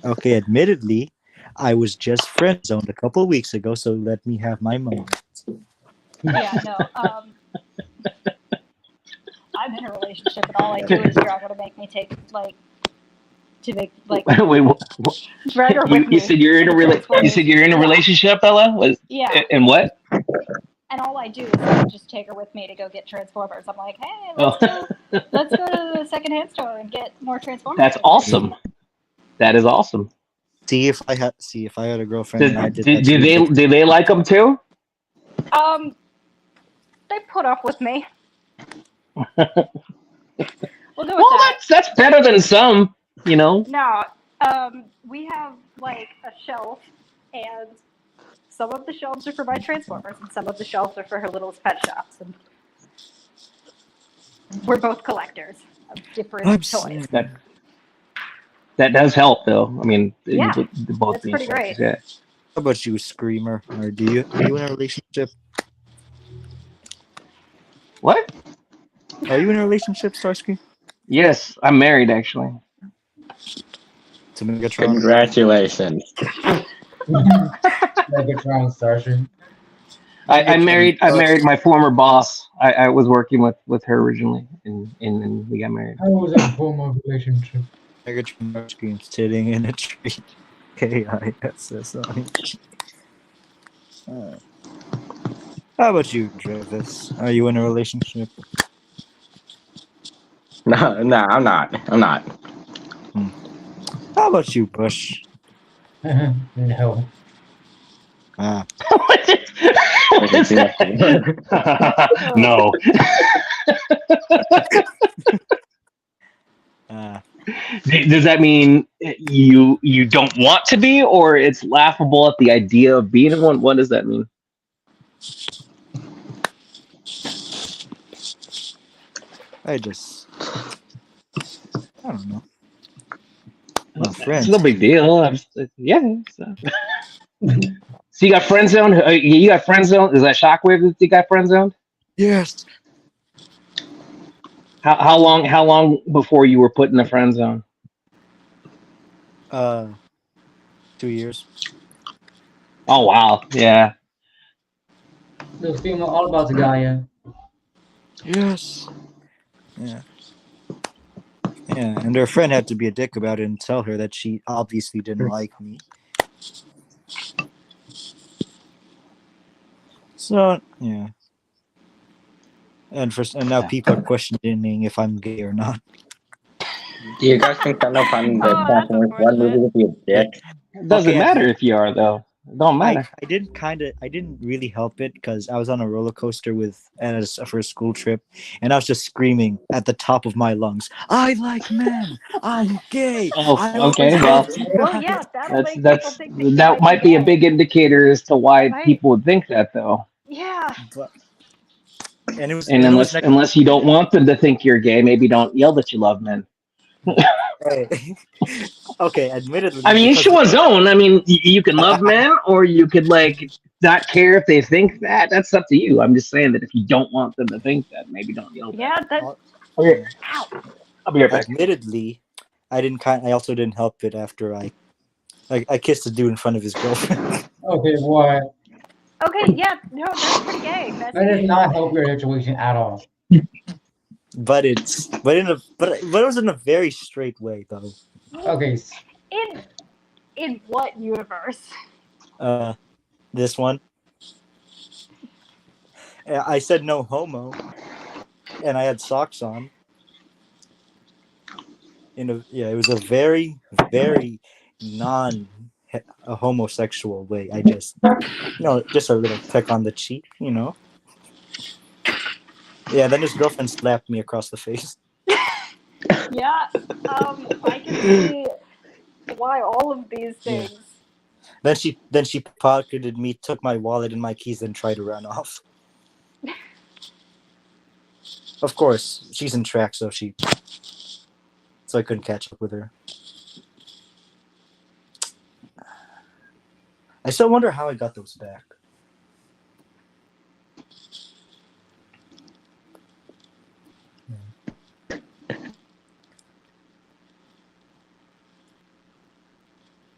C: Okay, admittedly, I was just friend zoned a couple weeks ago, so let me have my moment.
G: Yeah, no. I'm in a relationship, and all I do is you're not gonna make me take
B: Wait,
G: drag her with
B: you
G: me.
B: said you're in
G: to
B: a
G: the
B: You
G: Transformers.
B: said you're in a
G: Yeah.
B: relationship, Ella. Was
G: Yeah.
B: And what?
G: And all I do is just take her with me to go get Transformers. I'm like, hey,
B: Oh,
G: let's go to the secondhand store and get more Transformers.
B: that's
G: figures.
B: awesome. That is awesome.
C: See if I had a girlfriend and I did that.
B: Do they like them too?
G: They put up with me. We'll go with
B: Well,
G: that.
B: that's better than some. You know.
G: No, we have like a shelf, and some of the shelves are for my Transformers, and some of the shelves are for her little pet shops. And we're both collectors of different toys.
B: That does help, though. I mean,
G: Yeah,
B: both
G: that's
B: being
G: pretty
B: collectors,
G: great.
B: yeah.
C: How about you, Screamer? Or are you in a relationship?
B: What?
C: Are you in a relationship, Starscream?
B: Yes, I'm married actually.
C: To Megatron?
E: Congratulations.
A: Megatron Starship.
B: I married
C: Megatron
B: my former boss. I was working with her originally, and we got married.
A: How was a former relationship?
C: Megatron Starscream sitting in a tree. KISSI. How about you, Travis? Are you in a relationship?
E: No, I'm not. I'm not.
C: How about you, Bush?
A: No.
C: Ah,
B: What is that? No.
C: ah.
B: Does that mean you don't want to be, or it's laughable at the idea of being in one? What does that mean?
C: I don't know. My
B: It's
C: friends.
B: no big deal. Yeah. So you got friend zone? You got friend zone? Is that Shockwave that you got friend zoned?
C: Yes.
B: How long before you were put in the friend zone?
C: 2 years.
B: Oh wow, yeah.
A: Those female all about the Gaia.
C: Yes. Yeah. Yeah, and her friend had to be a dick about it and tell her that she obviously didn't like me. So yeah. And now people are questioning if I'm gay or not.
E: Do you guys think that on the
G: Oh, that's
E: Transformers one movie would be a dick?
B: It doesn't
C: Okay,
B: matter if you are though. It don't matter.
C: I didn't really help it because I was on a roller coaster for a school trip, and I was just screaming at the top of my lungs, "I like men. I'm gay.
B: Oh,
C: I
B: okay.
C: always
B: Well,
C: love you
G: Well,
C: guys."
G: yeah, that'll make people
B: that's
G: think that you
B: that might be a
G: gay.
B: big indicator as to why
G: Right.
B: people would think that though.
G: Yeah.
C: But and it was
B: And
C: and it was next.
B: unless you don't want them to think you're gay, maybe don't yell that you love men.
C: Okay, admittedly,
B: I mean, each one's own. I mean, you can love men, or you could like not care if they think that. That's up to you. I'm just saying that if you don't want them to think that, maybe don't yell.
G: Yeah, that.
B: Okay,
G: Ow.
B: I'll be right back.
C: Admittedly, I also didn't help it after I kissed a dude in front of his girlfriend.
A: Okay, what?
G: Okay, yeah, no, that's pretty gay.
A: That does not help your situation at all.
C: but it was in a very straight way though.
A: Okay.
G: In what universe?
C: This one. I said no homo, and I had socks on. It was a very, very non-hetero a homosexual way. I just, just a little peck on the cheek, Yeah, then his girlfriend slapped me across the face.
G: Yeah, I can see why all of these
C: Yeah.
G: things.
C: Then she pocketed me, took my wallet and my keys, and tried to run off. Of course, she's in track, so I couldn't catch up with her. I still wonder how I got those back.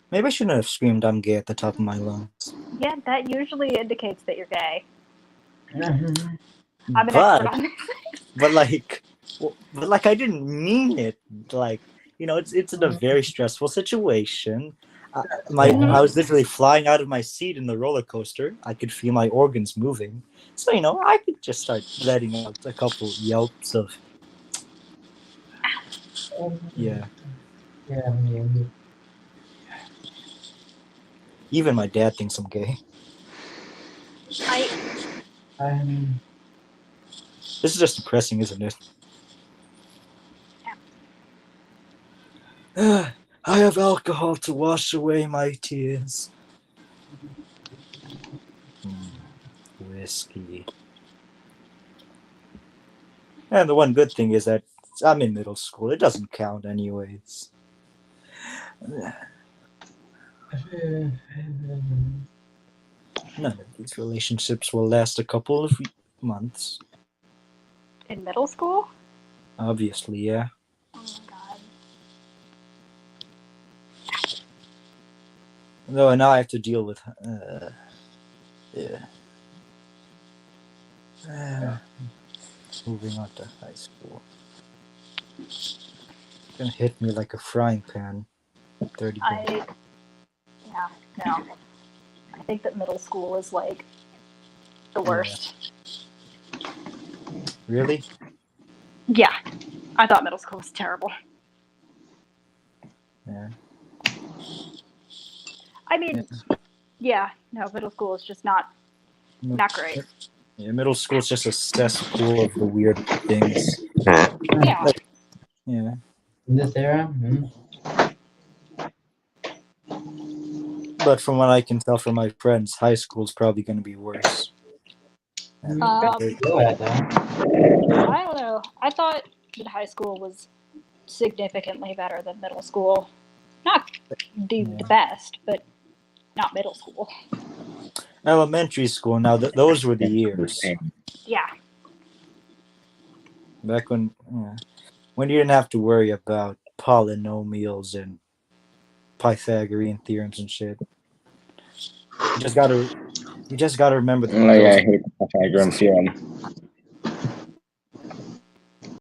C: Maybe I shouldn't have screamed "I'm gay" at the top of my lungs.
G: Yeah, that usually indicates that you're gay.
A: Mhm.
G: I'm an expert on this.
C: But I didn't mean it. Like, it's in a very stressful situation. I was literally flying out of my seat in the roller coaster. I could feel my organs moving. So, I could just start letting out a couple yelps of, yeah.
A: Yeah.
C: Even my dad thinks I'm gay. This is just depressing, isn't it? I have alcohol to wash away my tears. Whiskey. And the one good thing is that I'm in middle school. It doesn't count anyways. None of these relationships will last a couple of months.
G: In middle school?
C: Obviously, yeah.
G: Oh my god.
C: No, and now I have to deal with. Moving on to high school. It's gonna hit me like a frying pan. 30
G: Yeah, no. I think that middle school is like the worst.
C: Really?
G: Yeah. I thought middle school was terrible.
C: Yeah.
G: I mean, no, middle school is just not great.
C: Yeah, middle school is just a cesspool of the weird things.
G: Yeah.
C: Yeah.
A: In this era?
C: But from what I can tell from my friends, high school is probably going to be worse.
A: Go at that.
G: I don't know. I thought that high school was significantly better than middle school. Not the best, but not middle school.
C: Elementary school, now those were the years.
G: Yeah.
C: Back when you didn't have to worry about polynomials and Pythagorean theorems and shit. You just gotta remember
E: I hate the Pythagorean theorem.